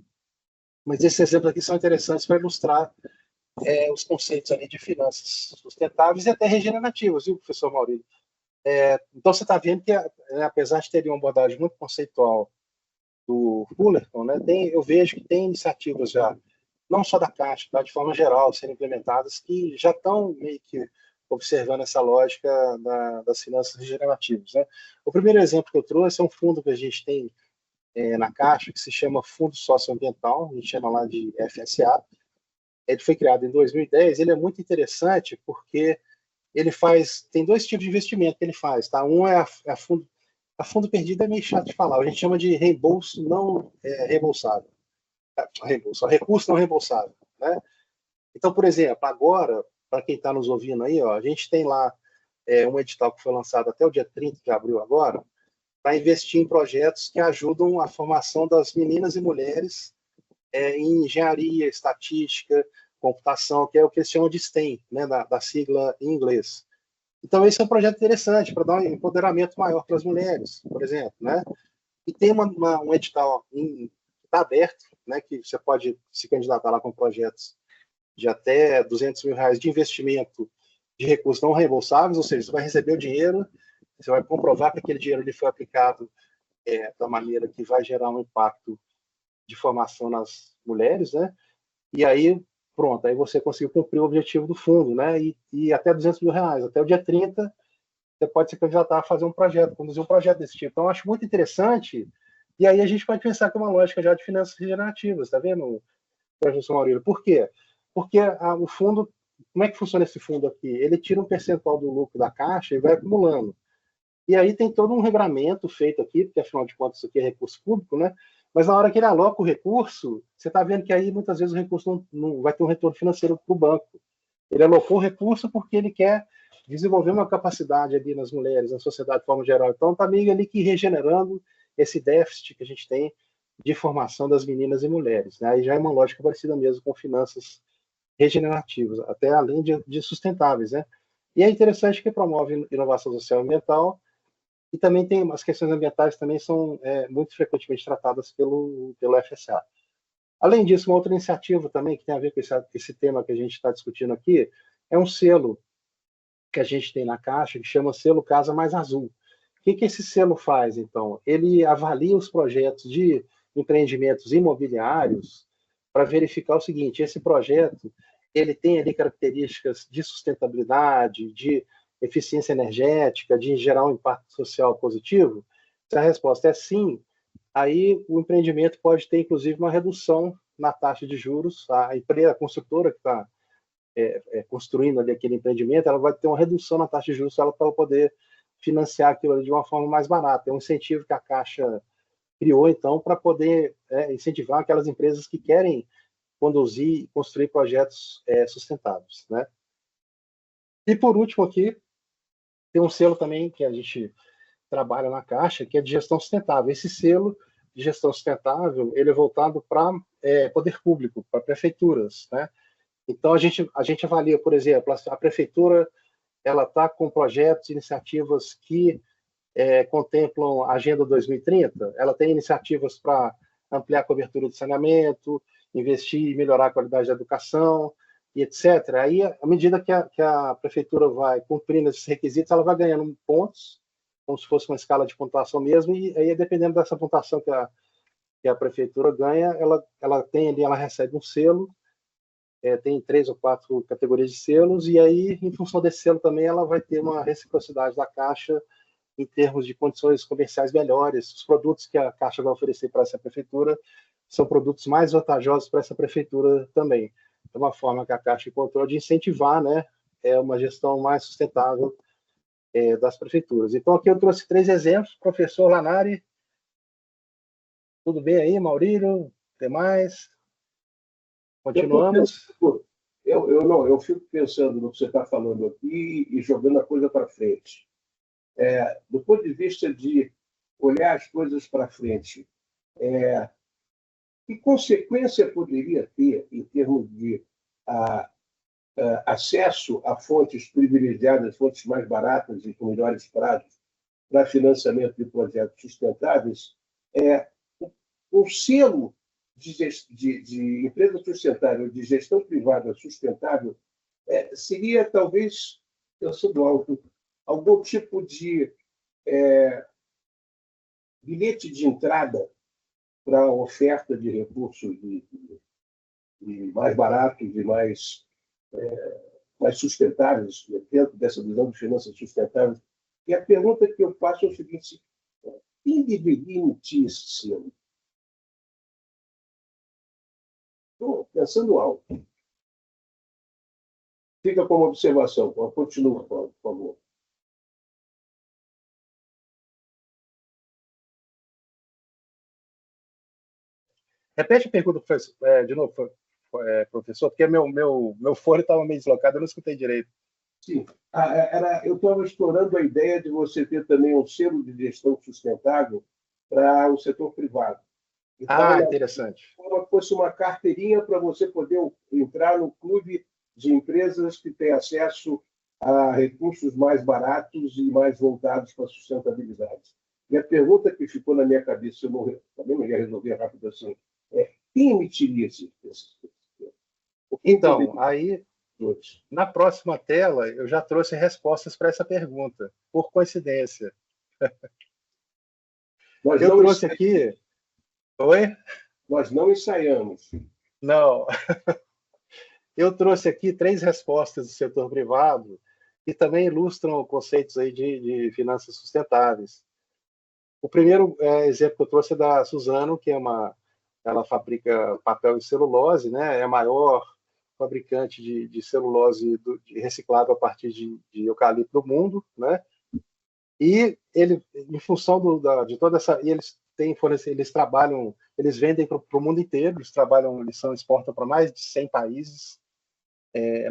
mas esses exemplos aqui são interessantes para ilustrar os conceitos ali de finanças sustentáveis e até regenerativas, viu, professor Maurício? Então você está vendo que, apesar de ter uma abordagem muito conceitual do Fullerton, né, eu vejo que tem iniciativas já, não só da Caixa, tá, de forma geral, sendo implementadas, que já estão meio que observando essa lógica das finanças regenerativas. Né? O primeiro exemplo que eu trouxe é um fundo que a gente tem na Caixa, que se chama Fundo Socioambiental, a gente chama lá de FSA. Ele foi criado em 2010, ele é muito interessante porque tem dois tipos de investimento que ele faz. Tá? Um é a fundo perdido é meio chato de falar, a gente chama de reembolso não reembolsável. Recurso não reembolsável. Né? Então, por exemplo, agora, para quem está nos ouvindo aí, ó, a gente tem lá um edital que foi lançado até o dia 30 de abril agora, para investir em projetos que ajudam a formação das meninas e mulheres em engenharia, estatística, computação, que é o que eles chamam de STEM, né, da sigla em inglês. Então, esse é um projeto interessante para dar um empoderamento maior para as mulheres, por exemplo, né? E tem um edital que está aberto, né, que você pode se candidatar lá com projetos de até R$ 200 mil de investimento de recursos não reembolsáveis, ou seja, você vai receber o dinheiro, você vai comprovar que aquele dinheiro ele foi aplicado da maneira que vai gerar um impacto de formação nas mulheres, né? E aí, pronto, aí você conseguiu cumprir o objetivo do fundo, né? E até R$ 200 mil, até o dia 30, você pode se candidatar a fazer um projeto, conduzir um projeto desse tipo. Então, eu acho muito interessante, e aí a gente pode pensar que é uma lógica já de finanças regenerativas, tá vendo, professor Maurílio? Por quê? Porque o fundo, como é que funciona esse fundo aqui? Ele tira um percentual do lucro da caixa e vai acumulando. E aí tem todo um regramento feito aqui, porque afinal de contas isso aqui é recurso público, né? Mas na hora que ele aloca o recurso, você está vendo que aí muitas vezes o recurso não vai ter um retorno financeiro para o banco. Ele alocou o recurso porque ele quer desenvolver uma capacidade ali nas mulheres, na sociedade de forma geral. Então está meio ali que regenerando esse déficit que a gente tem de formação das meninas e mulheres, né? Aí já é uma lógica parecida mesmo com finanças regenerativas, até além de sustentáveis, né? E é interessante que promove inovação social e ambiental, e também tem as questões ambientais também são muito frequentemente tratadas pelo FSA. Além disso, uma outra iniciativa também que tem a ver com esse tema que a gente está discutindo aqui é um selo que a gente tem na Caixa que chama Selo Casa Mais Azul. O que esse selo faz, então? Ele avalia os projetos de empreendimentos imobiliários para verificar o seguinte: esse projeto ele tem ali características de sustentabilidade, de eficiência energética, de gerar um impacto social positivo? Se a resposta é sim, aí o empreendimento pode ter, inclusive, uma redução na taxa de juros. A empresa, a construtora que está construindo ali aquele empreendimento, ela vai ter uma redução na taxa de juros para ela poder financiar aquilo ali de uma forma mais barata. É um incentivo que a Caixa criou, então, para poder incentivar aquelas empresas que querem conduzir e construir projetos sustentáveis, né? E, por último, aqui, tem um selo também que a gente trabalha na Caixa, que é de gestão sustentável. Esse selo de gestão sustentável, ele é voltado para poder público, para prefeituras, né? Então, a gente avalia, por exemplo, a prefeitura ela está com projetos, iniciativas que contemplam a Agenda 2030, ela tem iniciativas para ampliar a cobertura de saneamento, investir e melhorar a qualidade da educação, e etc. Aí, à medida que a prefeitura vai cumprindo esses requisitos, ela vai ganhando pontos, como se fosse uma escala de pontuação mesmo, e aí, dependendo dessa pontuação que a prefeitura ganha, ela tem ali, ela recebe um selo, tem 3 ou 4 categorias de selos, e aí, em função desse selo também, ela vai ter uma reciprocidade da Caixa em termos de condições comerciais melhores. Os produtos que a Caixa vai oferecer para essa prefeitura são produtos mais vantajosos para essa prefeitura também. É uma forma que a Caixa encontrou de incentivar, né, uma gestão mais sustentável das prefeituras. Então, aqui eu trouxe 3 exemplos. Professor Lanari, tudo bem aí, Maurílio? Tem mais? Continuamos? Eu fico pensando no que você está falando aqui e jogando a coisa para frente. Do ponto de vista de olhar as coisas para frente, que consequência poderia ter em termos de acesso a fontes privilegiadas, fontes mais baratas e com melhores prazos para financiamento de projetos sustentáveis, um selo de empresa sustentável, de gestão privada sustentável, seria talvez, pensando alto, algum tipo de bilhete de entrada para a oferta de recursos mais baratos e mais sustentáveis, dentro dessa visão de finanças sustentáveis. E a pergunta que eu faço é o seguinte: quem deveria emitir esse selo? Estou pensando alto. Fica como observação. Continua, por favor. Repete a pergunta, de novo, professor, porque meu fone estava meio deslocado, eu não escutei direito. Sim. Eu estava explorando a ideia de você ter também um selo de gestão sustentável para o setor privado. Então, Interessante. como fosse uma carteirinha para você poder entrar no clube de empresas que têm acesso a recursos mais baratos e mais voltados para a sustentabilidade. E a pergunta que ficou na minha cabeça, também não ia resolver rápido assim, quem emitiria esse? Então, aí, na próxima tela, eu já trouxe respostas para essa pergunta, por coincidência. Eu trouxe aqui... Oi? Nós não ensaiamos. Não. Eu trouxe aqui 3 respostas do setor privado que também ilustram conceitos aí de finanças sustentáveis. O primeiro exemplo que eu trouxe é da Suzano, que ela fabrica papel e celulose, né? É a maior fabricante de celulose reciclável a partir de eucalipto do mundo, né? E em função de toda essa, e eles trabalham, eles vendem para o mundo inteiro, exportam para mais de 100 países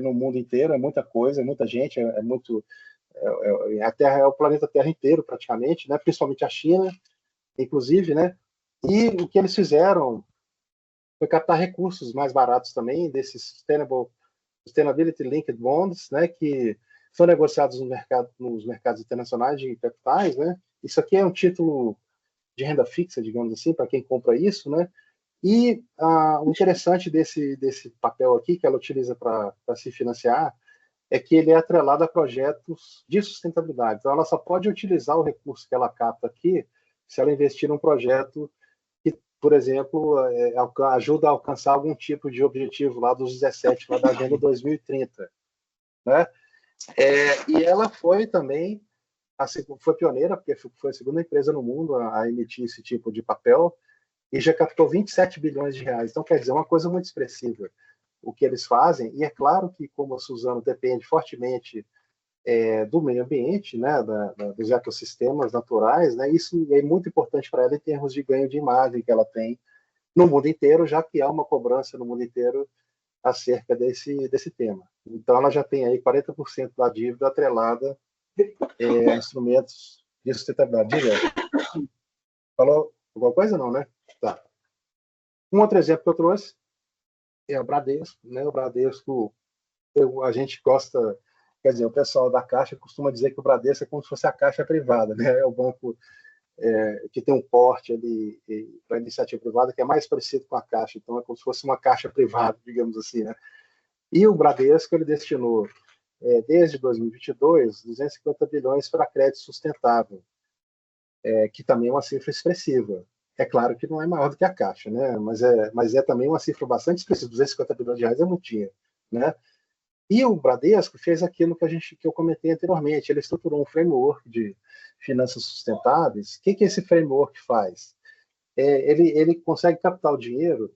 no mundo inteiro, é muita coisa, é muita gente, é muito a Terra é o planeta Terra inteiro praticamente, né? Principalmente a China, inclusive, né? E o que eles fizeram foi captar recursos mais baratos também desses Sustainability Linked Bonds, né? Que são negociados nos mercados internacionais de capitais, né? Isso aqui é um título de renda fixa, digamos assim, para quem compra isso, né? E o interessante desse papel aqui, que ela utiliza para se financiar, é que ele é atrelado a projetos de sustentabilidade. Então, ela só pode utilizar o recurso que ela capta aqui se ela investir num projeto que, por exemplo, ajuda a alcançar algum tipo de objetivo lá dos 17, lá da Agenda 2030. Né? E ela foi também, foi pioneira, porque foi a segunda empresa no mundo a emitir esse tipo de papel, e já captou 27 bilhões de reais. Então, quer dizer, uma coisa muito expressiva o que eles fazem, e é claro que, como a Suzano depende fortemente do meio ambiente, né, dos ecossistemas naturais, né, isso é muito importante para ela em termos de ganho de imagem que ela tem no mundo inteiro, já que há uma cobrança no mundo inteiro acerca desse tema. Então, ela já tem aí 40% da dívida atrelada a instrumentos de sustentabilidade. Diga. Falou alguma coisa? Não, né? Tá. Um outro exemplo que eu trouxe é o Bradesco, né? O Bradesco, a gente gosta, quer dizer, o pessoal da Caixa costuma dizer que o Bradesco é como se fosse a Caixa privada, né? É o banco que tem um porte ali para iniciativa privada que é mais parecido com a Caixa, então é como se fosse uma Caixa privada, digamos assim, né? E o Bradesco, ele destinou, desde 2022, 250 bilhões para crédito sustentável, que também é uma cifra expressiva. É claro que não é maior do que a Caixa, né? Mas é também uma cifra bastante expressiva. 250 bilhões de reais é muito dinheiro, né? E o Bradesco fez aquilo que eu comentei anteriormente. Ele estruturou um framework de finanças sustentáveis. O que esse framework faz? Ele consegue captar o dinheiro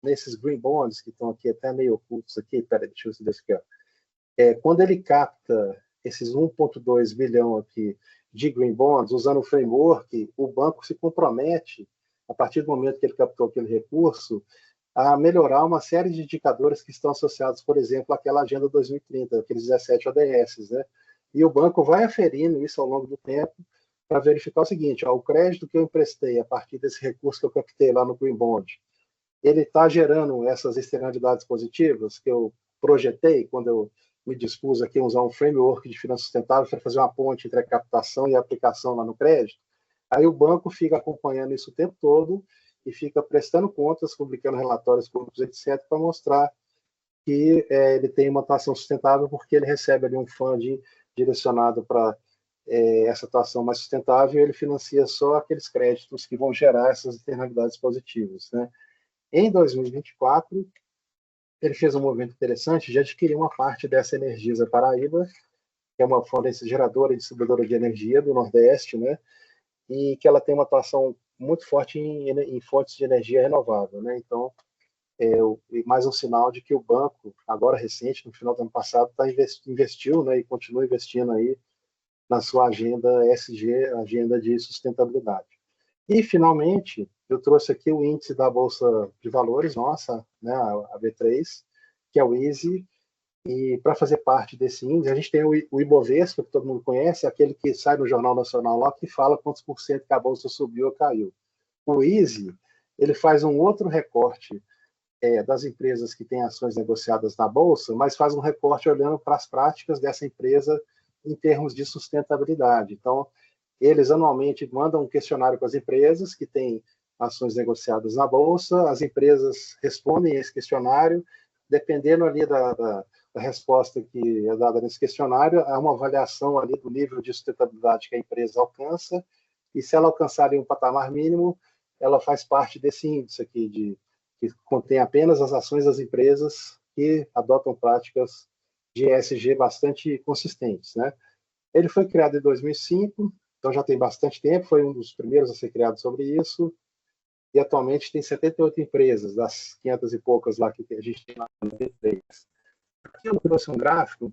nesses green bonds que estão aqui até meio ocultos aqui. Peraí, deixa eu ver isso aqui. Ó. Quando ele capta esses 1,2 bilhão aqui de green bonds, usando o framework, o banco se compromete, a partir do momento que ele captou aquele recurso, a melhorar uma série de indicadores que estão associados, por exemplo, àquela Agenda 2030, aqueles 17 ODS, né? E o banco vai aferindo isso ao longo do tempo para verificar o seguinte, o crédito que eu emprestei a partir desse recurso que eu captei lá no Green Bond, ele está gerando essas externalidades positivas que eu projetei quando eu me dispus aqui a usar um framework de finanças sustentáveis para fazer uma ponte entre a captação e a aplicação lá no crédito. Aí o banco fica acompanhando isso o tempo todo e fica prestando contas, publicando relatórios públicos, etc., para mostrar que ele tem uma atuação sustentável porque ele recebe ali um fundo direcionado para essa atuação mais sustentável e ele financia só aqueles créditos que vão gerar essas externalidades positivas. Né? Em 2024, ele fez um movimento interessante de adquirir uma parte dessa Energisa Paraíba, que é uma fonte geradora e distribuidora de energia do Nordeste, né? E que ela tem uma atuação muito forte em fontes de energia renovável, né? Então, mais um sinal de que o banco, agora recente, no final do ano passado, investiu, né, e continua investindo aí na sua agenda ESG, agenda de sustentabilidade. E, finalmente, eu trouxe aqui o índice da Bolsa de Valores, nossa, né, a B3, que é o ISE, E para fazer parte desse índice, a gente tem o Ibovespa, que todo mundo conhece, aquele que sai no Jornal Nacional lá, que fala quantos por cento que a bolsa subiu ou caiu. O ISE, ele faz um outro recorte das empresas que têm ações negociadas na bolsa, mas faz um recorte olhando para as práticas dessa empresa em termos de sustentabilidade. Então, eles anualmente mandam um questionário para as empresas que têm ações negociadas na bolsa, as empresas respondem a esse questionário, dependendo ali da resposta que é dada nesse questionário, há uma avaliação ali do nível de sustentabilidade que a empresa alcança, e se ela alcançar um patamar mínimo, ela faz parte desse índice aqui, que contém apenas as ações das empresas que adotam práticas de ESG bastante consistentes, né? Ele foi criado em 2005, então já tem bastante tempo, foi um dos primeiros a ser criado sobre isso, e atualmente tem 78 empresas, das 500 e poucas lá que a gente tem lá no B3. Aqui eu trouxe um gráfico,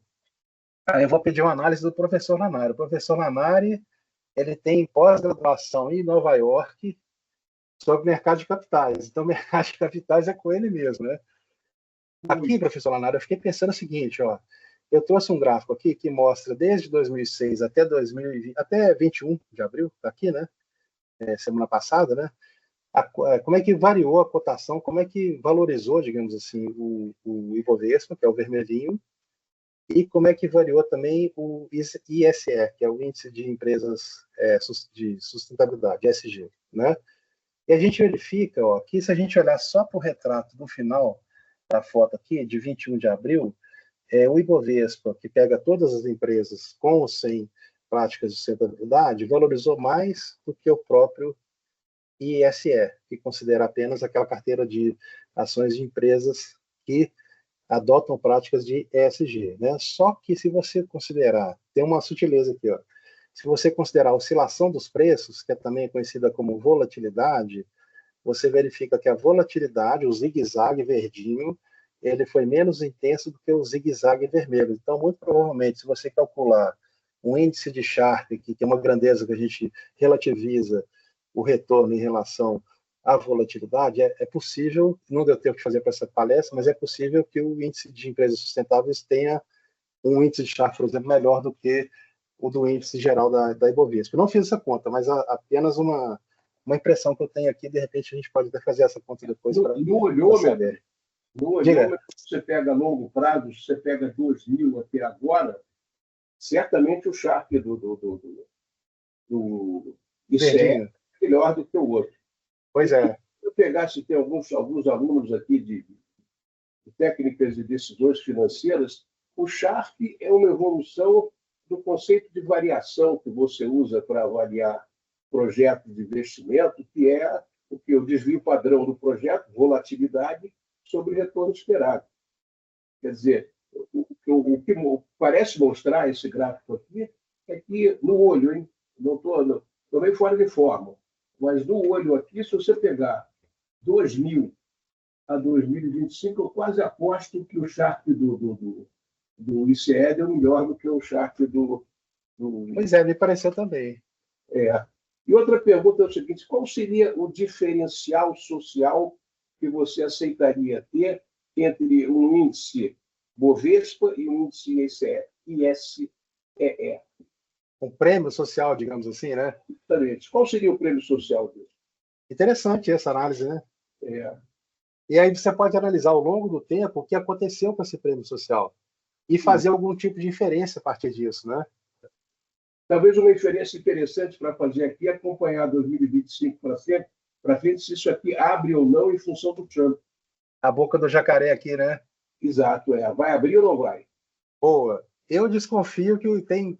eu vou pedir uma análise do professor Lanari. O professor Lanari, ele tem pós-graduação em Nova York sobre mercado de capitais, então mercado de capitais é com ele mesmo, né? Aqui, professor Lanari, eu fiquei pensando o seguinte, ó, eu trouxe um gráfico aqui que mostra desde 2006 até 2020, até 21 de abril, tá aqui, né? Semana passada, né? Como é que variou a cotação, como é que valorizou, digamos assim, o Ibovespa, que é o vermelhinho, e como é que variou também o ISE, que é o Índice de Empresas de Sustentabilidade, ESG, né? E a gente verifica, ó, que se a gente olhar só para o retrato do final da foto aqui, de 21 de abril, o Ibovespa, que pega todas as empresas com ou sem práticas de sustentabilidade, valorizou mais do que o próprio ISE, que considera apenas aquela carteira de ações de empresas que adotam práticas de ESG, né? Só que se você considerar, tem uma sutileza aqui, ó, se você considerar a oscilação dos preços, que é também conhecida como volatilidade, você verifica que a volatilidade, o zigue-zague verdinho, ele foi menos intenso do que o zigue-zague vermelho. Então, muito provavelmente, se você calcular um índice de Sharpe, que é uma grandeza que a gente relativiza o retorno em relação à volatilidade, é possível, não deu tempo de fazer para essa palestra, mas é possível que o índice de empresas sustentáveis tenha um índice de Sharpe, por exemplo, melhor do que o do índice geral da Ibovespa. Eu não fiz essa conta, mas apenas uma impressão que eu tenho aqui, de repente a gente pode até fazer essa conta depois para saber. No olhômetro, você pega a longo prazo, você pega 2000 até agora, certamente o Sharp do ICE é melhor do que o outro. Pois é. Se eu pegasse, tem alguns alunos aqui de técnicas e decisões financeiras, o Sharp é uma evolução do conceito de variação que você usa para avaliar projetos de investimento, que é o desvio padrão do projeto, volatilidade, sobre retorno esperado. Quer dizer, o que parece mostrar esse gráfico aqui é que no olho, hein? Não estou bem fora de forma, mas no olho aqui, se você pegar 2000 a 2025, eu quase aposto que o Sharp do ICE deu melhor do que o Sharp do... Pois é, me pareceu também. E outra pergunta é o seguinte, qual seria o diferencial social que você aceitaria ter entre um índice Bovespa e um índice ISEE? Um prêmio social, digamos assim, né? Exatamente. Qual seria o prêmio social dele? Interessante essa análise, né? E aí você pode analisar ao longo do tempo o que aconteceu com esse prêmio social e fazer algum tipo de inferência a partir disso, né? Talvez uma inferência interessante para fazer aqui é acompanhar 2025 para frente se isso aqui abre ou não em função do Trump. A boca do jacaré aqui, né? Exato, vai abrir ou não vai? Boa. Eu desconfio que tem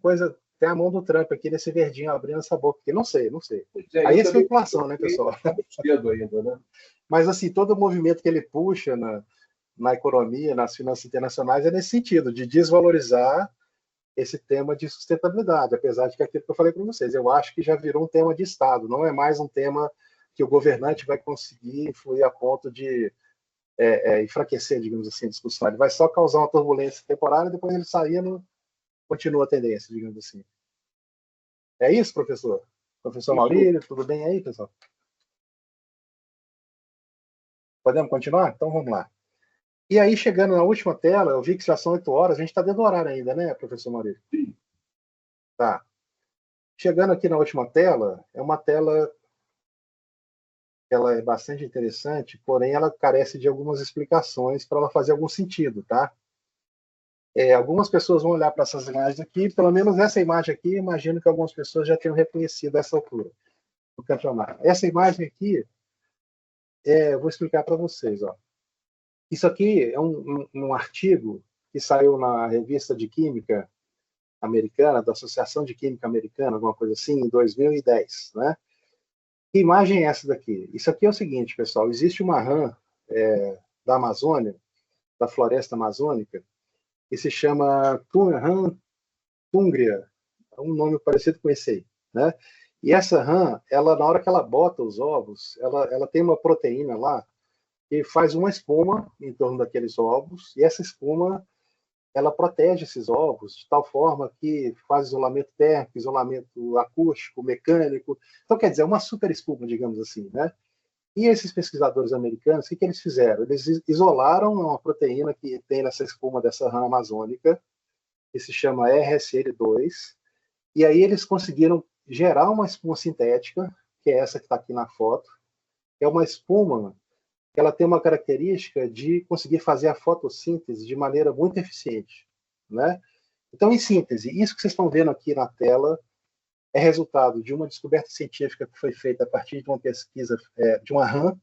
a mão do Trump aqui nesse verdinho abrindo essa boca aqui. Não sei. Aí é especulação, né, pessoal? Cedo ainda, né? Mas, assim, todo o movimento que ele puxa na economia, nas finanças internacionais, é nesse sentido, de desvalorizar esse tema de sustentabilidade, apesar de que aquilo que eu falei para vocês, eu acho que já virou um tema de Estado, não é mais um tema que o governante vai conseguir influir a ponto de enfraquecer, digamos assim, a discussão. Ele vai só causar uma turbulência temporária e depois ele saindo, continua a tendência, digamos assim. É isso, professor? Professor Maurílio, tudo bem aí, pessoal? Podemos continuar? Então vamos lá. E aí, chegando na última tela, eu vi que já são 8 horas, a gente está dentro do horário ainda, né, professor Maurício? Sim. Tá. Chegando aqui na última tela, é uma tela que ela é bastante interessante, porém ela carece de algumas explicações para ela fazer algum sentido, tá? Algumas pessoas vão olhar para essas imagens aqui, pelo menos essa imagem aqui, imagino que algumas pessoas já tenham reconhecido essa altura do campeonato. Essa imagem aqui, eu vou explicar para vocês, ó. Isso aqui é um artigo que saiu na revista de Química americana, da Associação de Química Americana, alguma coisa assim, em 2010, né? Que imagem é essa daqui? Isso aqui é o seguinte, pessoal, existe uma rã da Amazônia, da floresta amazônica, que se chama rã tungria, é um nome parecido com esse aí, né? E essa rã, ela, na hora que ela bota os ovos, ela tem uma proteína lá que faz uma espuma em torno daqueles ovos, e essa espuma ela protege esses ovos de tal forma que faz isolamento térmico, isolamento acústico, mecânico. Então, quer dizer, é uma super espuma, digamos assim, né? E esses pesquisadores americanos, o que eles fizeram? Eles isolaram uma proteína que tem nessa espuma dessa rã amazônica, que se chama RSL2, e aí eles conseguiram gerar uma espuma sintética, que é essa que está aqui na foto, que é uma espuma que ela tem uma característica de conseguir fazer a fotossíntese de maneira muito eficiente, né? Então, em síntese, isso que vocês estão vendo aqui na tela é resultado de uma descoberta científica que foi feita a partir de uma pesquisa de uma rã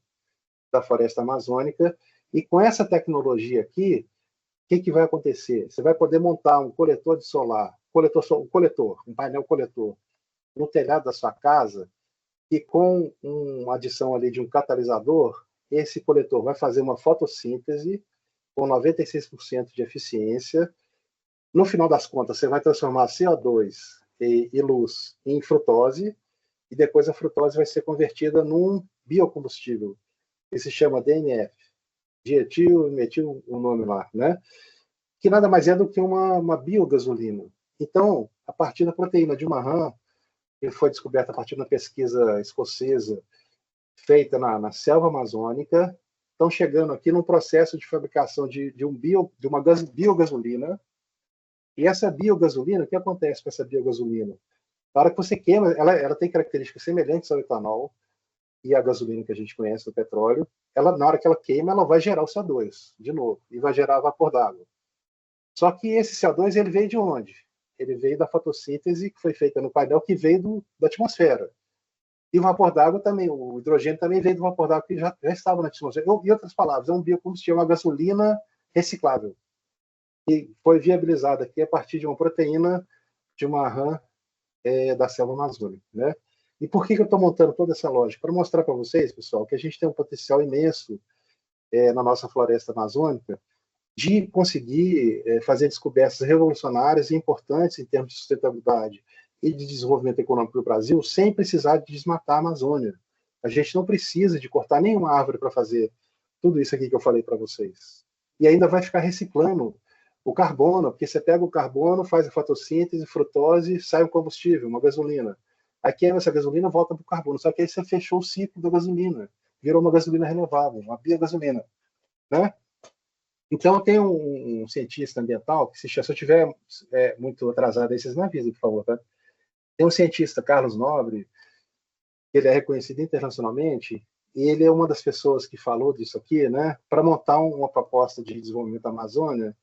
da floresta amazônica, e com essa tecnologia aqui, o que vai acontecer? Você vai poder montar um coletor de solar, um painel coletor, no telhado da sua casa, e com uma adição ali de um catalisador, esse coletor vai fazer uma fotossíntese com 96% de eficiência. No final das contas, você vai transformar CO2 e luz em frutose, e depois a frutose vai ser convertida num biocombustível, que se chama DMF, dietil, metil, o nome lá, né? Que nada mais é do que uma biogasolina. Então, a partir da proteína de uma rã, que foi descoberta a partir de uma pesquisa escocesa feita na selva amazônica, estão chegando aqui num processo de fabricação de uma biogasolina. E essa biogasolina, o que acontece com essa biogasolina? Na hora que você queima, ela tem características semelhantes ao etanol e à gasolina que a gente conhece do petróleo. Na hora que ela queima, ela vai gerar o CO2 de novo e vai gerar vapor d'água. Só que esse CO2 ele veio de onde? Ele veio da fotossíntese que foi feita no painel, que veio da atmosfera. E o vapor d'água também, o hidrogênio também veio do vapor d'água que já estava na atmosfera. Em outras palavras, é um biocombustível, uma gasolina reciclável. E foi viabilizada aqui a partir de uma proteína de uma rã da selva amazônica, né? E por que eu estou montando toda essa lógica? Para mostrar para vocês, pessoal, que a gente tem um potencial imenso na nossa floresta amazônica de conseguir fazer descobertas revolucionárias e importantes em termos de sustentabilidade e de desenvolvimento econômico do Brasil, sem precisar de desmatar a Amazônia. A gente não precisa de cortar nenhuma árvore para fazer tudo isso aqui que eu falei para vocês. E ainda vai ficar reciclando o carbono, porque você pega o carbono, faz a fotossíntese, frutose, sai um combustível, uma gasolina. Aí queima essa gasolina, volta para o carbono. Só que aí você fechou o ciclo da gasolina, virou uma gasolina renovável, uma biogasolina, né? Então, tem um cientista ambiental, que se eu estiver muito atrasado aí, vocês me avisem, por favor, tá? Tem um cientista, Carlos Nobre, ele é reconhecido internacionalmente, e ele é uma das pessoas que falou disso aqui, né, para montar uma proposta de desenvolvimento da Amazônia,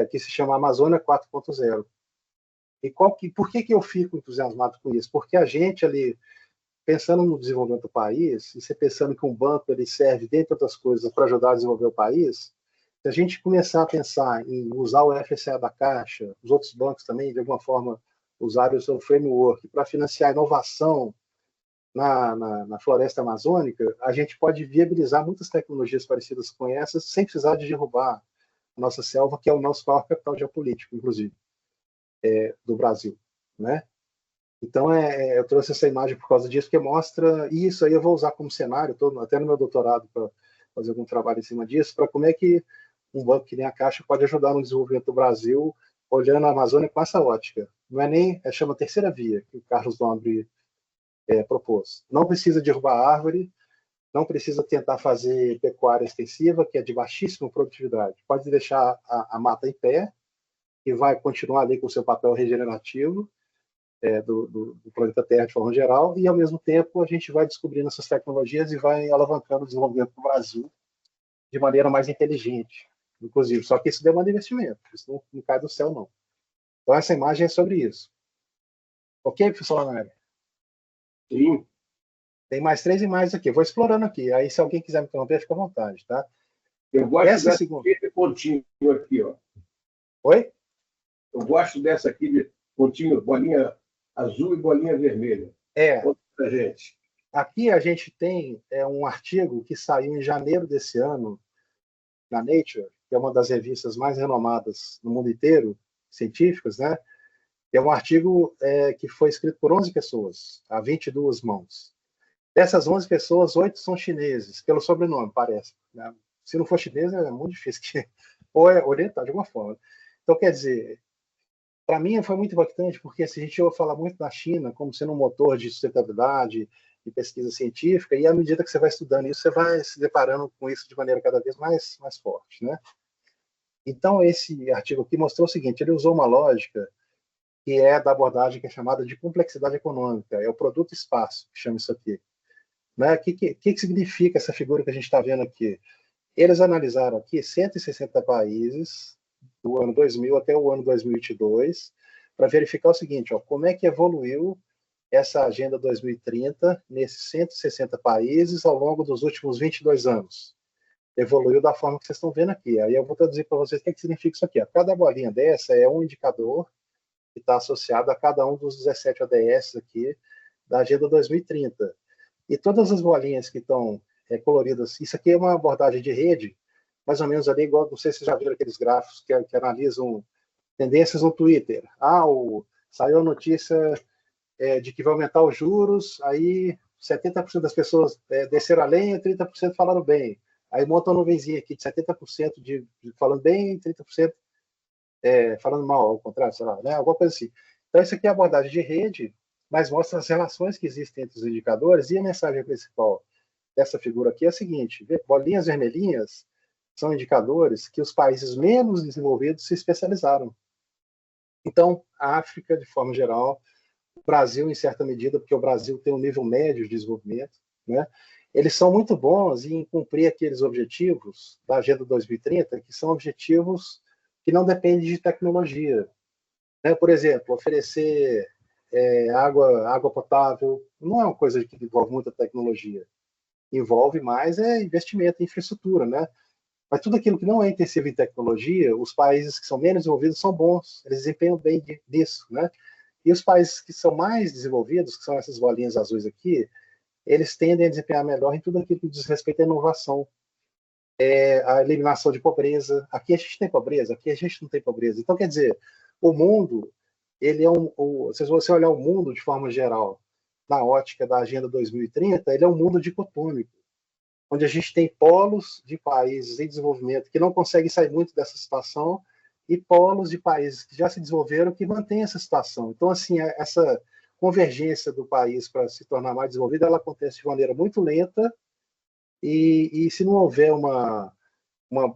que se chama Amazônia 4.0. E por que eu fico entusiasmado com isso? Porque a gente ali, pensando no desenvolvimento do país, e você pensando que um banco ele serve, dentre outras coisas, para ajudar a desenvolver o país, se a gente começar a pensar em usar o FSA da Caixa, os outros bancos também, de alguma forma, usarem o seu framework para financiar a inovação na floresta amazônica, a gente pode viabilizar muitas tecnologias parecidas com essas sem precisar de derrubar a nossa selva, que é o nosso maior capital geopolítico, inclusive, do Brasil, né? Então, eu trouxe essa imagem por causa disso, porque mostra, e isso aí eu vou usar como cenário, até no meu doutorado, para fazer algum trabalho em cima disso, para como é que um banco que nem a Caixa pode ajudar no desenvolvimento do Brasil, olhando a Amazônia com essa ótica. Não é nem, chama terceira via, que o Carlos Nobre propôs. Não precisa derrubar a árvore, não precisa tentar fazer pecuária extensiva, que é de baixíssima produtividade. Pode deixar a mata em pé, e vai continuar ali com o seu papel regenerativo do planeta Terra de forma geral, e ao mesmo tempo a gente vai descobrindo essas tecnologias e vai alavancando o desenvolvimento do Brasil de maneira mais inteligente, inclusive. Só que isso demanda investimento, isso não cai do céu, não. Então essa imagem é sobre isso. Ok, professor Lanari? Sim. Tem mais 3 imagens aqui. Vou explorando aqui. Aí, se alguém quiser me interromper, fica à vontade, tá? Eu gosto Essa dessa segunda... pontinho aqui, ó. Oi? Eu gosto dessa aqui de pontinho, bolinha azul e bolinha vermelha. Conta pra gente. Aqui a gente tem um artigo que saiu em janeiro desse ano na Nature, que é uma das revistas mais renomadas no mundo inteiro, científicas, né? É um artigo que foi escrito por 11 pessoas, a 22 mãos. Dessas 11 pessoas, 8 são chineses, pelo sobrenome, parece. Né? Se não for chinês, é muito difícil, ou é oriental, de alguma forma. Então, quer dizer, para mim foi muito impactante, porque se a gente ouve falar muito da China como sendo um motor de sustentabilidade e pesquisa científica, e à medida que você vai estudando isso, você vai se deparando com isso de maneira cada vez mais forte. Né? Então, esse artigo aqui mostrou o seguinte, ele usou uma lógica que é da abordagem que é chamada de complexidade econômica, é o produto espaço, que chama isso aqui. Né? O que significa essa figura que a gente está vendo aqui? Eles analisaram aqui 160 países, do ano 2000 até o ano 2022, para verificar o seguinte, ó, como é que evoluiu essa Agenda 2030 nesses 160 países ao longo dos últimos 22 anos. Evoluiu da forma que vocês estão vendo aqui. Aí eu vou traduzir para vocês o que significa isso aqui. Ó. Cada bolinha dessa é um indicador que está associado a cada um dos 17 ODS aqui da Agenda 2030. E todas as bolinhas que estão coloridas, isso aqui é uma abordagem de rede, mais ou menos ali, igual, não sei se vocês já viram aqueles gráficos que analisam tendências no Twitter. Saiu a notícia de que vai aumentar os juros, aí 70% das pessoas desceram a lenha, 30% falaram bem. Aí monta uma nuvenzinha aqui de 70% de falando bem e 30% falando mal, ao contrário, sei lá, né? Alguma coisa assim. Então, isso aqui é a abordagem de rede, mas mostra as relações que existem entre os indicadores, e a mensagem principal dessa figura aqui é a seguinte, bolinhas vermelhinhas são indicadores que os países menos desenvolvidos se especializaram. Então, a África, de forma geral, o Brasil, em certa medida, porque o Brasil tem um nível médio de desenvolvimento, né? Eles são muito bons em cumprir aqueles objetivos da Agenda 2030, que são objetivos que não dependem de tecnologia. Né? Por exemplo, oferecer água potável não é uma coisa que envolve muita tecnologia. Envolve mais investimento em infraestrutura, né? Mas tudo aquilo que não é intensivo em tecnologia, os países que são menos desenvolvidos são bons, eles desempenham bem nisso, né? E os países que são mais desenvolvidos, que são essas bolinhas azuis aqui, eles tendem a desempenhar melhor em tudo aquilo que diz respeito à inovação, a eliminação de pobreza. Aqui a gente tem pobreza, aqui a gente não tem pobreza. Então, quer dizer, o mundo, ele é se você olhar o mundo de forma geral, na ótica da Agenda 2030, ele é um mundo dicotômico, onde a gente tem polos de países em desenvolvimento que não conseguem sair muito dessa situação e polos de países que já se desenvolveram que mantêm essa situação. Então, assim, essa convergência do país para se tornar mais desenvolvido, ela acontece de maneira muito lenta e se não houver uma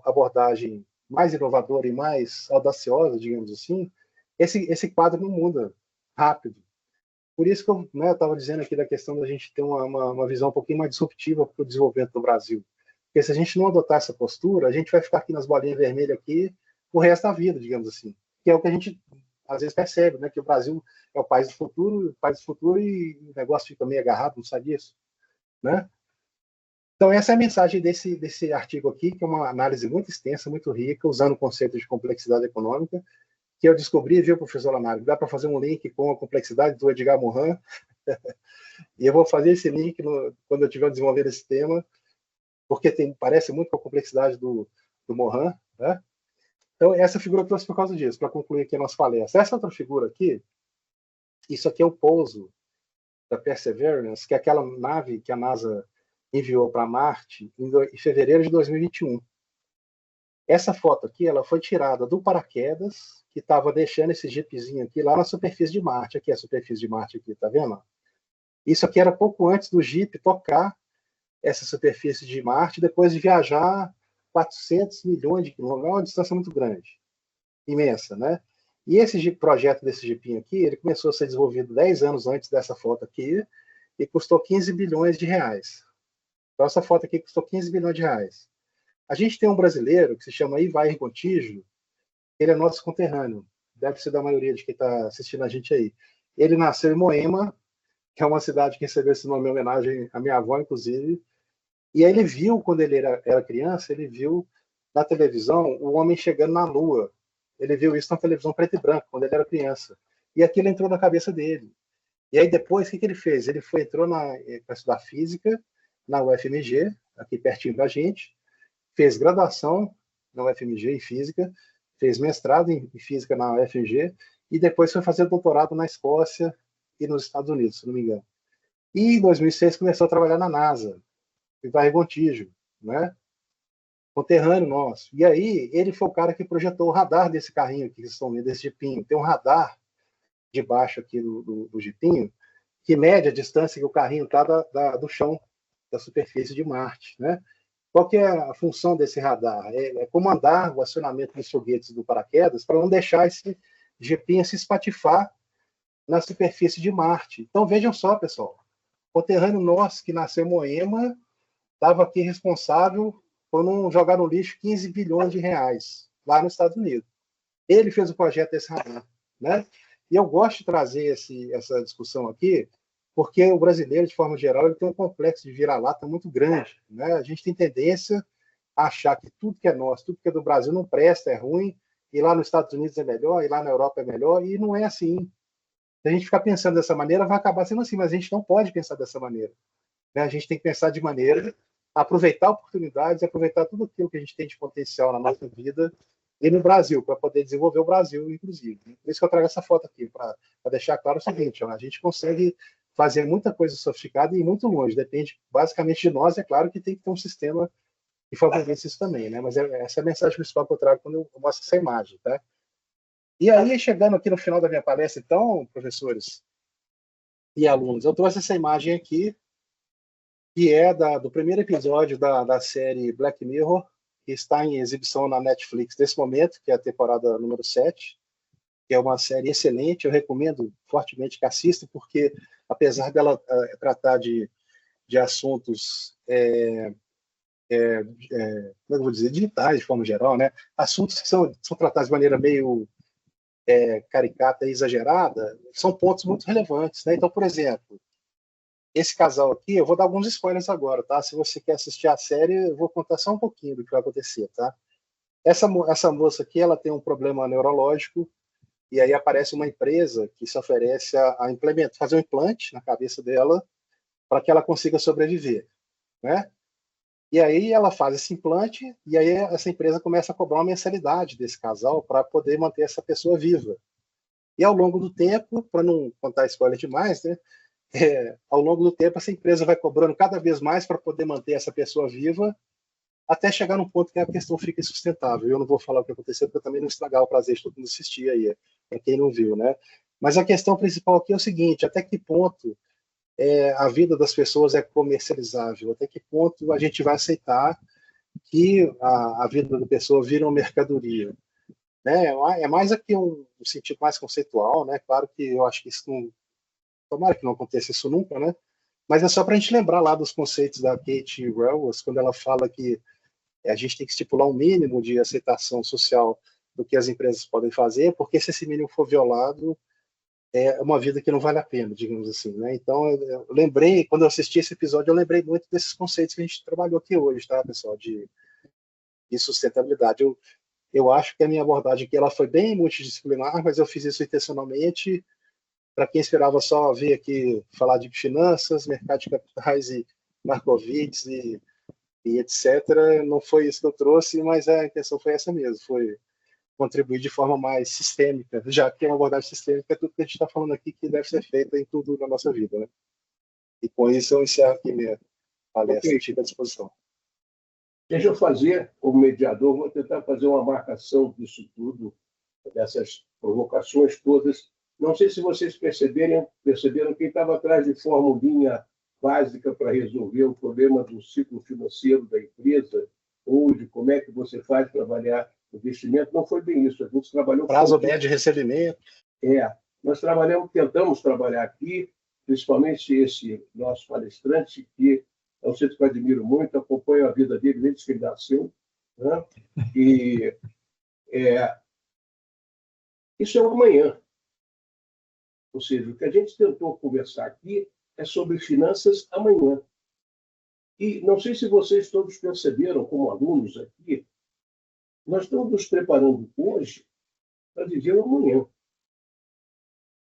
abordagem mais inovadora e mais audaciosa, digamos assim, esse quadro não muda rápido. Por isso que eu estava dizendo aqui da questão da gente ter uma visão um pouquinho mais disruptiva para o desenvolvimento do Brasil. Porque se a gente não adotar essa postura, a gente vai ficar aqui nas bolinhas vermelhas aqui o resto da vida, digamos assim. Que é o que a gente às vezes percebe, né? Que o Brasil é o país do futuro e o negócio fica meio agarrado, não sabe disso, né? Então essa é a mensagem desse artigo aqui, que é uma análise muito extensa, muito rica, usando o conceito de complexidade econômica, que eu descobri, viu, professor Lamário, dá para fazer um link com a complexidade do Edgar Morin, e eu vou fazer esse link quando eu estiver desenvolvendo esse tema, porque parece muito com a complexidade do Morin, né? Então, essa figura eu trouxe por causa disso, para concluir aqui a nossa palestra. Essa outra figura aqui, isso aqui é o pouso da Perseverance, que é aquela nave que a NASA enviou para Marte em fevereiro de 2021. Essa foto aqui, ela foi tirada do paraquedas, que estava deixando esse jeepzinho aqui lá na superfície de Marte. Aqui é a superfície de Marte, aqui, tá vendo? Isso aqui era pouco antes do Jeep tocar essa superfície de Marte depois de viajar 400 milhões de quilômetros. É uma distância muito grande, imensa, né? E esse projeto desse jipinho aqui, ele começou a ser desenvolvido 10 anos antes dessa foto aqui e custou 15 bilhões de reais. Então, essa foto aqui custou 15 bilhões de reais. A gente tem um brasileiro que se chama Ivair Gontijo, ele é nosso conterrâneo, deve ser da maioria de quem está assistindo a gente aí. Ele nasceu em Moema, que é uma cidade que recebeu esse nome em homenagem à minha avó, inclusive, e aí ele viu, quando ele era criança, ele viu na televisão o homem chegando na Lua. Ele viu isso na televisão preto e branco, quando ele era criança. E aquilo entrou na cabeça dele. E aí depois, o que ele fez? Ele entrou para estudar física na UFMG, aqui pertinho da gente, fez graduação na UFMG em física, fez mestrado em física na UFMG, e depois foi fazer doutorado na Escócia e nos Estados Unidos, se não me engano. E em 2006 começou a trabalhar na NASA, Ivair Gontijo, né? Conterrâneo nosso. E aí, ele foi o cara que projetou o radar desse carrinho aqui que vocês estão vendo, desse jipinho. Tem um radar debaixo aqui do jipinho que mede a distância que o carrinho está do chão, da superfície de Marte, né? Qual que é a função desse radar? É comandar o acionamento dos foguetes do paraquedas para não deixar esse jipinho se espatifar na superfície de Marte. Então, vejam só, pessoal. O conterrâneo nosso, que nasceu em Moema, estava aqui responsável por não jogar no lixo 15 bilhões de reais lá nos Estados Unidos. Ele fez o projeto desse radar, né? E eu gosto de trazer essa discussão aqui, porque o brasileiro, de forma geral, ele tem um complexo de vira-lata muito grande, né? A gente tem tendência a achar que tudo que é nosso, tudo que é do Brasil não presta, é ruim, e lá nos Estados Unidos é melhor, e lá na Europa é melhor, e não é assim. Se a gente ficar pensando dessa maneira, vai acabar sendo assim, mas a gente não pode pensar dessa maneira, né? A gente tem que pensar de maneira a aproveitar oportunidades, aproveitar tudo aquilo que a gente tem de potencial na nossa vida e no Brasil, para poder desenvolver o Brasil, inclusive. Por isso que eu trago essa foto aqui, para deixar claro o seguinte: ó, a gente consegue fazer muita coisa sofisticada e ir muito longe, depende basicamente de nós. É claro que tem que ter um sistema que favoreça isso também, né? Mas essa é a mensagem principal que eu trago quando eu mostro essa imagem, tá? E aí, chegando aqui no final da minha palestra, então, professores e alunos, eu trouxe essa imagem aqui, que é do primeiro episódio da série Black Mirror, que está em exibição na Netflix nesse momento, que é a temporada número 7, que é uma série excelente. Eu recomendo fortemente que assista, porque apesar dela tratar de assuntos, como é que eu vou dizer, digitais, de forma geral, né? Assuntos que são tratados de maneira meio caricata e exagerada, são pontos muito relevantes, né? Então, por exemplo, esse casal aqui, eu vou dar alguns spoilers agora, tá? Se você quer assistir a série, eu vou contar só um pouquinho do que vai acontecer, tá? Essa moça aqui, ela tem um problema neurológico, e aí aparece uma empresa que se oferece a implementar, fazer um implante na cabeça dela para que ela consiga sobreviver, né? E aí ela faz esse implante, e aí essa empresa começa a cobrar uma mensalidade desse casal para poder manter essa pessoa viva. E ao longo do tempo, para não contar spoiler demais, né? Ao longo do tempo, essa empresa vai cobrando cada vez mais para poder manter essa pessoa viva, até chegar num ponto que a questão fica insustentável. Eu não vou falar o que aconteceu, porque eu também não estragar o prazer de todo mundo assistir aí, para quem não viu, né? Mas a questão principal aqui é o seguinte: até que ponto a vida das pessoas é comercializável? Até que ponto a gente vai aceitar que a vida da pessoa vira uma mercadoria? Né? É mais aqui um sentido mais conceitual, né? Claro que eu acho que isso não... Tomara que não aconteça isso nunca, né? Mas é só para a gente lembrar lá dos conceitos da Kate Raworth, quando ela fala que a gente tem que estipular um mínimo de aceitação social do que as empresas podem fazer, porque se esse mínimo for violado, é uma vida que não vale a pena, digamos assim, né? Então, eu lembrei, quando eu assisti esse episódio, eu lembrei muito desses conceitos que a gente trabalhou aqui hoje, tá, pessoal, de sustentabilidade. Eu acho que a minha abordagem aqui ela foi bem multidisciplinar, mas eu fiz isso intencionalmente. Para quem esperava só vir aqui falar de finanças, mercado de capitais e Markowitz e etc., não foi isso que eu trouxe, mas a intenção foi essa mesmo, foi contribuir de forma mais sistêmica, já que é uma abordagem sistêmica, é tudo que a gente está falando aqui que deve ser feito em tudo na nossa vida, né? E com isso eu encerro aqui minha palestra, fica à disposição. Deixa eu fazer, como mediador, vou tentar fazer uma marcação disso tudo, dessas provocações todas. Não sei se vocês perceberam quem estava atrás de formulinha básica para resolver o problema do ciclo financeiro da empresa, ou de como é que você faz para avaliar investimento. Não foi bem isso. A gente trabalhou... Prazo médio de recebimento. Nós tentamos trabalhar aqui, principalmente esse nosso palestrante, que é um sujeito que eu admiro muito, acompanho a vida dele desde que ele nasceu, né? E isso é o amanhã. Ou seja, o que a gente tentou conversar aqui é sobre finanças amanhã. E não sei se vocês todos perceberam, como alunos aqui, nós estamos nos preparando hoje para viver o amanhã.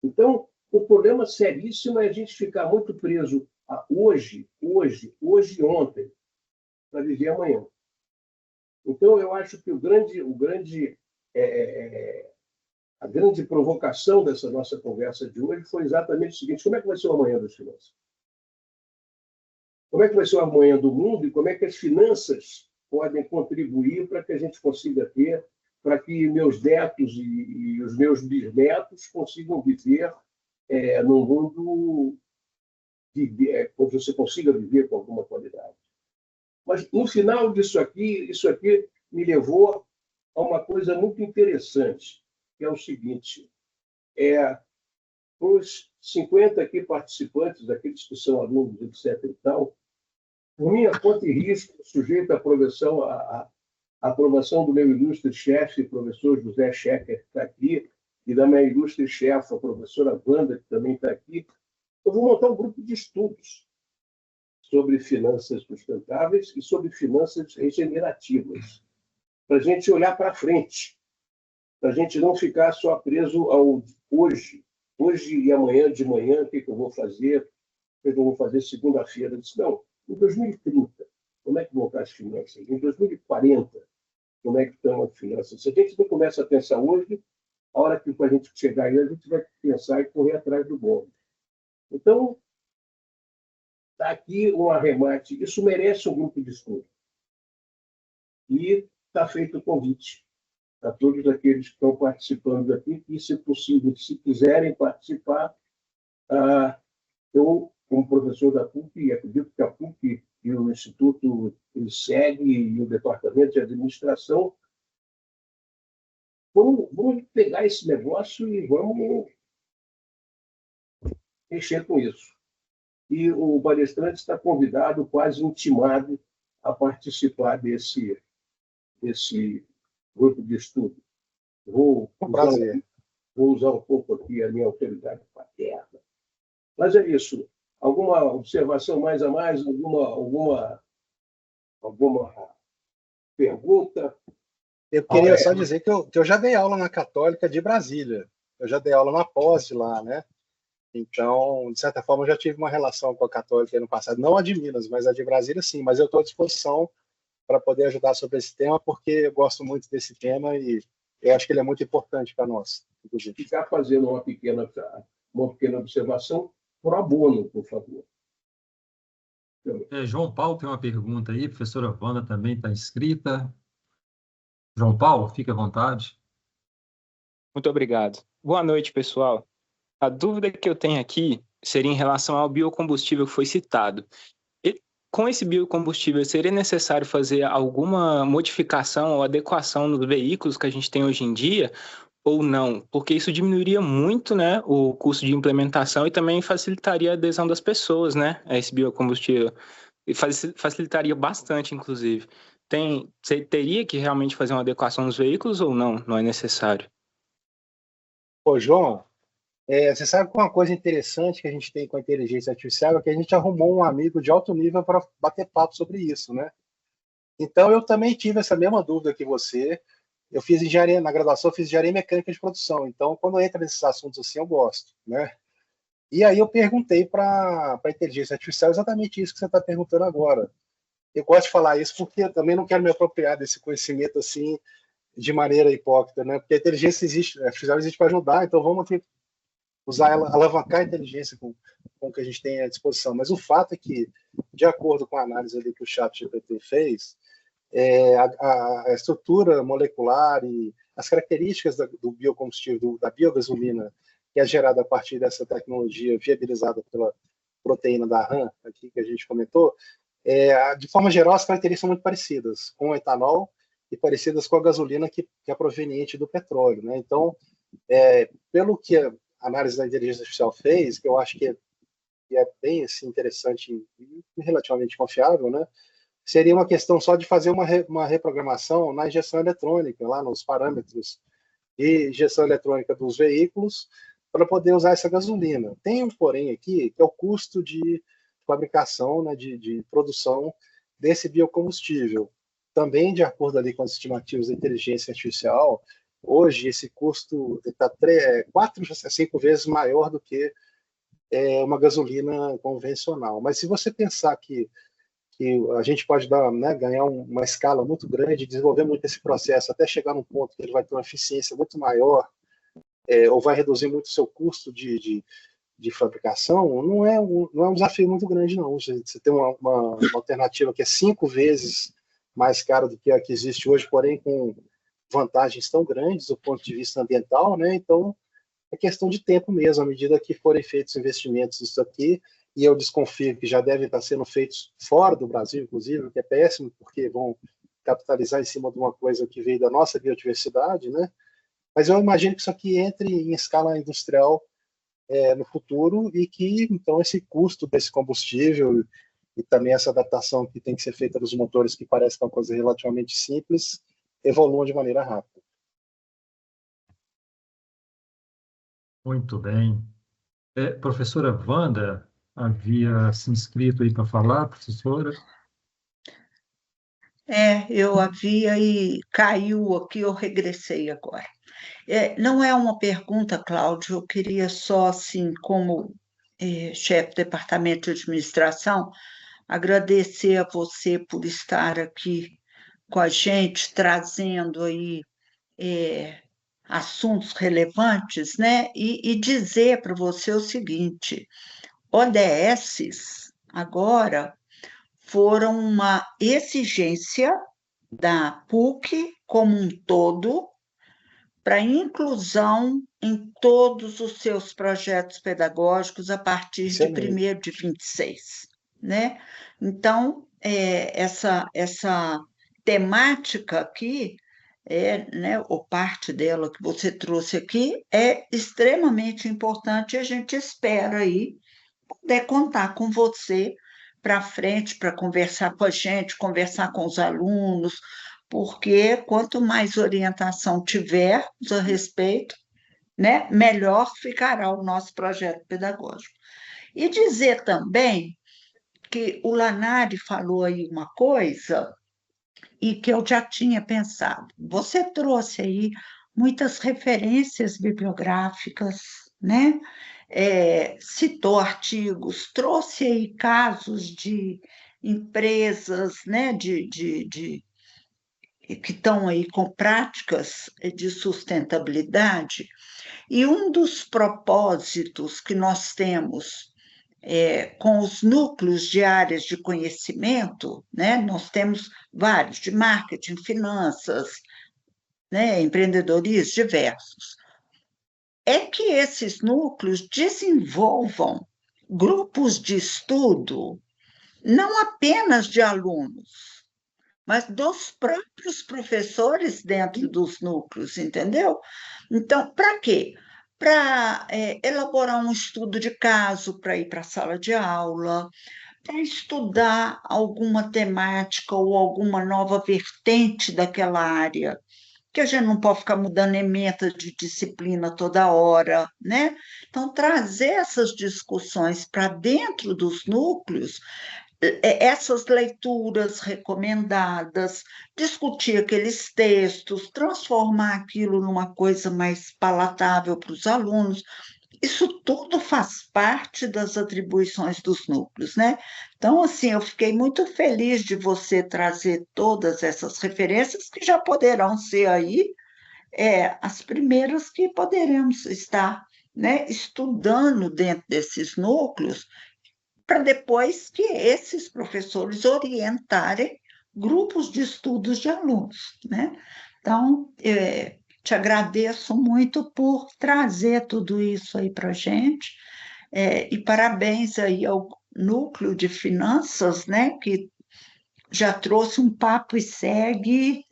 Então, o problema seríssimo é a gente ficar muito preso a hoje e ontem, para viver amanhã. Então, eu acho que a grande provocação dessa nossa conversa de hoje foi exatamente o seguinte: como é que vai ser o amanhã das finanças? Como é que vai ser o amanhã do mundo e como é que as finanças podem contribuir para que a gente consiga ter, para que meus netos e os meus bisnetos consigam viver num mundo onde você consiga viver com alguma qualidade. Mas, no final disso aqui, isso aqui me levou a uma coisa muito interessante, que é o seguinte: os 50 aqui participantes, aqueles que são alunos, etc. e tal, por minha conta e risco, sujeito à aprovação do meu ilustre chefe, professor José Schecker, que está aqui, e da minha ilustre chefe, a professora Wanda, que também está aqui, eu vou montar um grupo de estudos sobre finanças sustentáveis e sobre finanças regenerativas, para a gente olhar para frente, para a gente não ficar só preso ao hoje e amanhã de manhã, o que eu vou fazer, o que eu vou fazer segunda-feira. Eu disse, não, em 2030, como é que vão estar as finanças? Em 2040, como é que estão as finanças? Se a gente não começa a pensar hoje, a hora que a gente chegar aí, a gente vai pensar e correr atrás do bonde. Então, está aqui um arremate. Isso merece um grupo de estudo. E está feito o convite a todos aqueles que estão participando aqui, que, se possível, se quiserem participar, eu, como professor da PUC, e acredito que a PUC e o Instituto SEG e o Departamento de Administração vamos pegar esse negócio e vamos mexer com isso. E o palestrante está convidado, quase intimado, a participar desse grupo de estudo. Vou usar um pouco aqui a minha autoridade paterna. Mas é isso. Alguma observação mais a mais? Alguma pergunta? Eu queria só dizer que eu já dei aula na Católica de Brasília. Eu já dei aula na pós lá, né? Então, de certa forma, eu já tive uma relação com a Católica no passado. Não a de Minas, mas a de Brasília, sim. Mas eu estou à disposição para poder ajudar sobre esse tema, porque eu gosto muito desse tema e eu acho que ele é muito importante para nós. Inclusive. Ficar fazendo uma pequena observação pro bono, por favor. João Paulo tem uma pergunta aí, a professora Wanda também está inscrita. João Paulo, fique à vontade. Muito obrigado. Boa noite, pessoal. A dúvida que eu tenho aqui seria em relação ao biocombustível que foi citado. Com esse biocombustível, seria necessário fazer alguma modificação ou adequação nos veículos que a gente tem hoje em dia ou não? Porque isso diminuiria muito, né, o custo de implementação e também facilitaria a adesão das pessoas, né, a esse biocombustível. E facilitaria bastante, inclusive. Você teria que realmente fazer uma adequação nos veículos ou não? Não é necessário? Ô, João, você sabe que uma coisa interessante que a gente tem com a inteligência artificial é que a gente arrumou um amigo de alto nível para bater papo sobre isso, né? Então, eu também tive essa mesma dúvida que você. Eu fiz engenharia, na graduação, eu fiz engenharia mecânica de produção. Então, quando entra nesses assuntos assim, eu gosto, né? E aí eu perguntei para a inteligência artificial exatamente isso que você está perguntando agora. Eu gosto de falar isso porque eu também não quero me apropriar desse conhecimento assim de maneira hipócrita, né? Porque a inteligência artificial existe para ajudar, então vamos ter usar ela, alavancar a inteligência com o que a gente tem à disposição. Mas o fato é que, de acordo com a análise ali que o ChatGPT fez, a estrutura molecular e as características do biocombustível, da biogasolina, que é gerada a partir dessa tecnologia viabilizada proteína da rã, aqui que a gente comentou, de forma geral, as características são muito parecidas com o etanol e parecidas com a gasolina que é proveniente do petróleo, né? Então, pelo que a análise da inteligência artificial fez, que eu acho que é bem assim, interessante e relativamente confiável, né? Seria uma questão só de fazer uma reprogramação na injeção eletrônica, lá nos parâmetros de injeção eletrônica dos veículos, para poder usar essa gasolina. Tem um porém aqui, que é o custo de fabricação, né, de produção desse biocombustível. Também, de acordo ali com as estimativas da inteligência artificial, hoje esse custo está 4 a 5 vezes maior do que uma gasolina convencional. Mas se você pensar que a gente pode ganhar uma escala muito grande, desenvolver muito esse processo até chegar num ponto que ele vai ter uma eficiência muito maior, ou vai reduzir muito o seu custo de fabricação, não é um desafio muito grande, não. Você tem uma alternativa que é 5 vezes mais cara do que a que existe hoje, porém com vantagens tão grandes do ponto de vista ambiental, né? Então, é questão de tempo mesmo, à medida que forem feitos investimentos nisso aqui, e eu desconfio que já devem estar sendo feitos fora do Brasil, inclusive, o que é péssimo, porque vão capitalizar em cima de uma coisa que veio da nossa biodiversidade, né? Mas eu imagino que isso aqui entre em escala industrial no futuro e que, então, esse custo desse combustível e também essa adaptação que tem que ser feita dos motores, que parece que é uma coisa relativamente simples, evoluam de maneira rápida. Muito bem. Professora Wanda havia se inscrito aí para falar, professora? Eu havia e caiu aqui, eu regressei agora. Não é uma pergunta, Cláudio, eu queria só, assim, como chefe do departamento de administração, agradecer a você por estar aqui com a gente, trazendo aí assuntos relevantes, né? E dizer para você o seguinte: ODSs agora foram uma exigência da PUC como um todo para inclusão em todos os seus projetos pedagógicos a partir de 1º de 26, né? Então, essa temática aqui, né, ou parte dela que você trouxe aqui, é extremamente importante e a gente espera aí poder contar com você para frente, para conversar com a gente, conversar com os alunos, porque quanto mais orientação tivermos a respeito, né, melhor ficará o nosso projeto pedagógico. E dizer também que o Lanari falou aí uma coisa e que eu já tinha pensado. Você trouxe aí muitas referências bibliográficas, né? Citou artigos, trouxe aí casos de empresas, né, que estão aí com práticas de sustentabilidade, e um dos propósitos que nós temos com os núcleos de áreas de conhecimento, né, nós temos vários, de marketing, finanças, né, empreendedorismo, diversos, é que esses núcleos desenvolvam grupos de estudo, não apenas de alunos, mas dos próprios professores dentro dos núcleos, entendeu? Então, para quê? Para elaborar um estudo de caso, para ir para a sala de aula, para estudar alguma temática ou alguma nova vertente daquela área, que a gente não pode ficar mudando ementa de disciplina toda hora, né? Então, trazer essas discussões para dentro dos núcleos, essas leituras recomendadas, discutir aqueles textos, transformar aquilo numa coisa mais palatável para os alunos, isso tudo faz parte das atribuições dos núcleos, né? Então, assim, eu fiquei muito feliz de você trazer todas essas referências que já poderão ser aí as primeiras que poderemos estar, né, estudando dentro desses núcleos, para depois que esses professores orientarem grupos de estudos de alunos, né? Então, te agradeço muito por trazer tudo isso aí para a gente. E parabéns aí ao Núcleo de Finanças, né, que já trouxe um papo e segue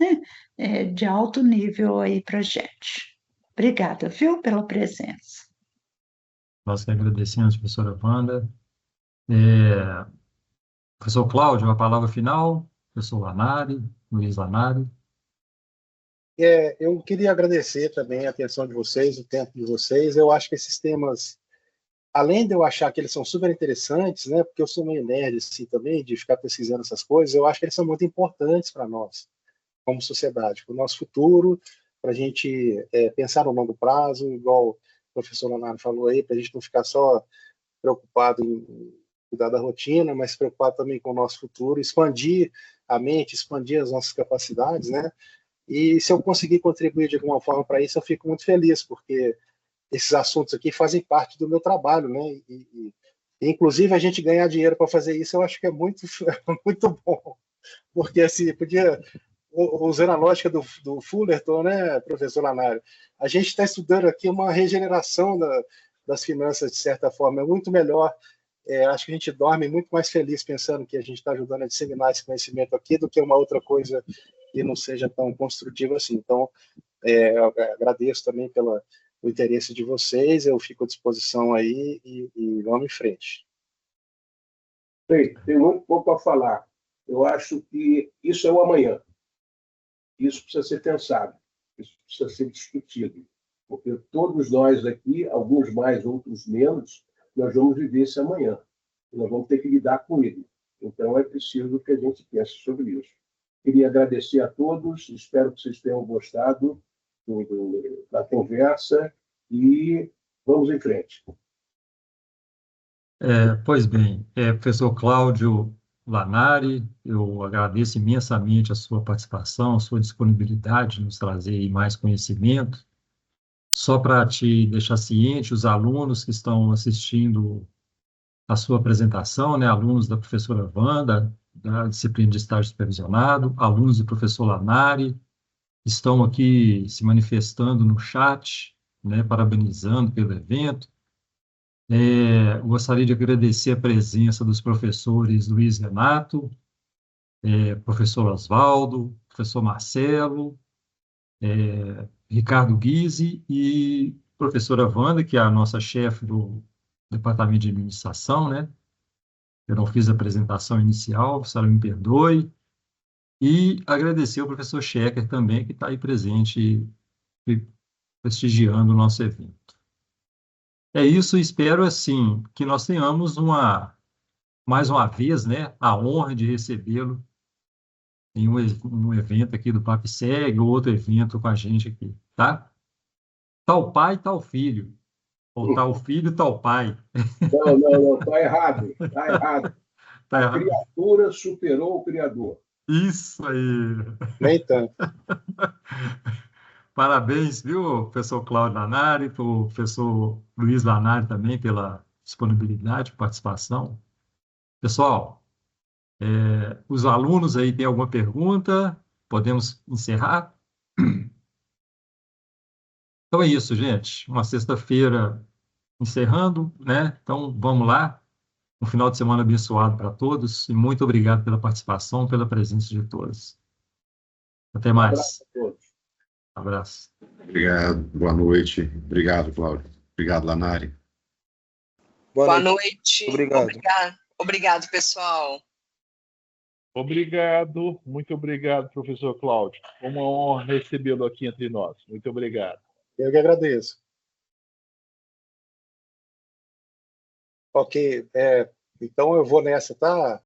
de alto nível aí para gente. Obrigada, viu, pela presença. Nós que agradecemos, professora Wanda. É, professor Cláudio, a palavra final. Professor Lanari, Luiz Lanari. Eu queria agradecer também a atenção de vocês, o tempo de vocês. Eu acho que esses temas, além de eu achar que eles são super interessantes, né, porque eu sou meio nerd assim também, de ficar pesquisando essas coisas, eu acho que eles são muito importantes para nós, como sociedade, para o nosso futuro, para a gente pensar no longo prazo, igual o professor Leonardo falou aí, para a gente não ficar só preocupado em cuidar da rotina, mas preocupado também com o nosso futuro, expandir a mente, expandir as nossas capacidades, né? E se eu conseguir contribuir de alguma forma para isso, eu fico muito feliz, porque esses assuntos aqui fazem parte do meu trabalho, né? Inclusive, a gente ganhar dinheiro para fazer isso, eu acho que é muito, muito bom, porque assim, podia, usando a lógica do Fullerton, né, professor Lanário, a gente está estudando aqui uma regeneração das finanças, de certa forma, é muito melhor. Acho que a gente dorme muito mais feliz pensando que a gente está ajudando a disseminar esse conhecimento aqui do que uma outra coisa que não seja tão construtiva assim. Então, eu agradeço também pelo interesse de vocês, eu fico à disposição aí e vamos em frente. Bem, tem muito pouco para falar. Eu acho que isso é o amanhã. Isso precisa ser pensado, isso precisa ser discutido, porque todos nós aqui, alguns mais, outros menos, nós vamos viver esse amanhã. E nós vamos ter que lidar com ele. Então, é preciso que a gente pense sobre isso. Queria agradecer a todos, espero que vocês tenham gostado da conversa e vamos em frente. Pois bem, professor Cláudio Lanari, eu agradeço imensamente a sua participação, a sua disponibilidade de nos trazer aí mais conhecimento. Só para te deixar ciente, os alunos que estão assistindo a sua apresentação, né, alunos da professora Wanda, da disciplina de estágio supervisionado, alunos do professor Lanari, estão aqui se manifestando no chat, né, parabenizando pelo evento. Gostaria de agradecer a presença dos professores Luiz Renato, professor Oswaldo, professor Marcelo, Ricardo Guise e professora Wanda, que é a nossa chefe do Departamento de Administração, né? Eu não fiz a apresentação inicial, se ela me perdoe. E agradecer ao professor Schecker também, que está aí presente e prestigiando o nosso evento. É isso, espero, assim, que nós tenhamos mais uma vez, né, a honra de recebê-lo em um evento aqui do PAPSEG, ou outro evento com a gente aqui, tá? Tal pai, tal filho. Ou tal filho, tal pai. Não, está errado, está errado. Tá A errado. criatura superou o Criador. Isso aí. Nem tanto. Parabéns, viu, professor Cláudio Lanari, o professor Luiz Lanari também pela disponibilidade, participação. Pessoal, os alunos aí têm alguma pergunta? Podemos encerrar? Então é isso, gente. Uma sexta-feira encerrando, né? Então vamos lá. Um final de semana abençoado para todos e muito obrigado pela participação, pela presença de todos. Até Um abraço mais. a todos. Abraço. Obrigado, boa noite. Obrigado, Cláudio. Obrigado, Lanari. Boa noite. Obrigado. Obrigado, pessoal. Obrigado, muito obrigado, professor Cláudio. Uma honra recebê-lo aqui entre nós. Muito obrigado. Eu que agradeço. Ok, então eu vou nessa, tá?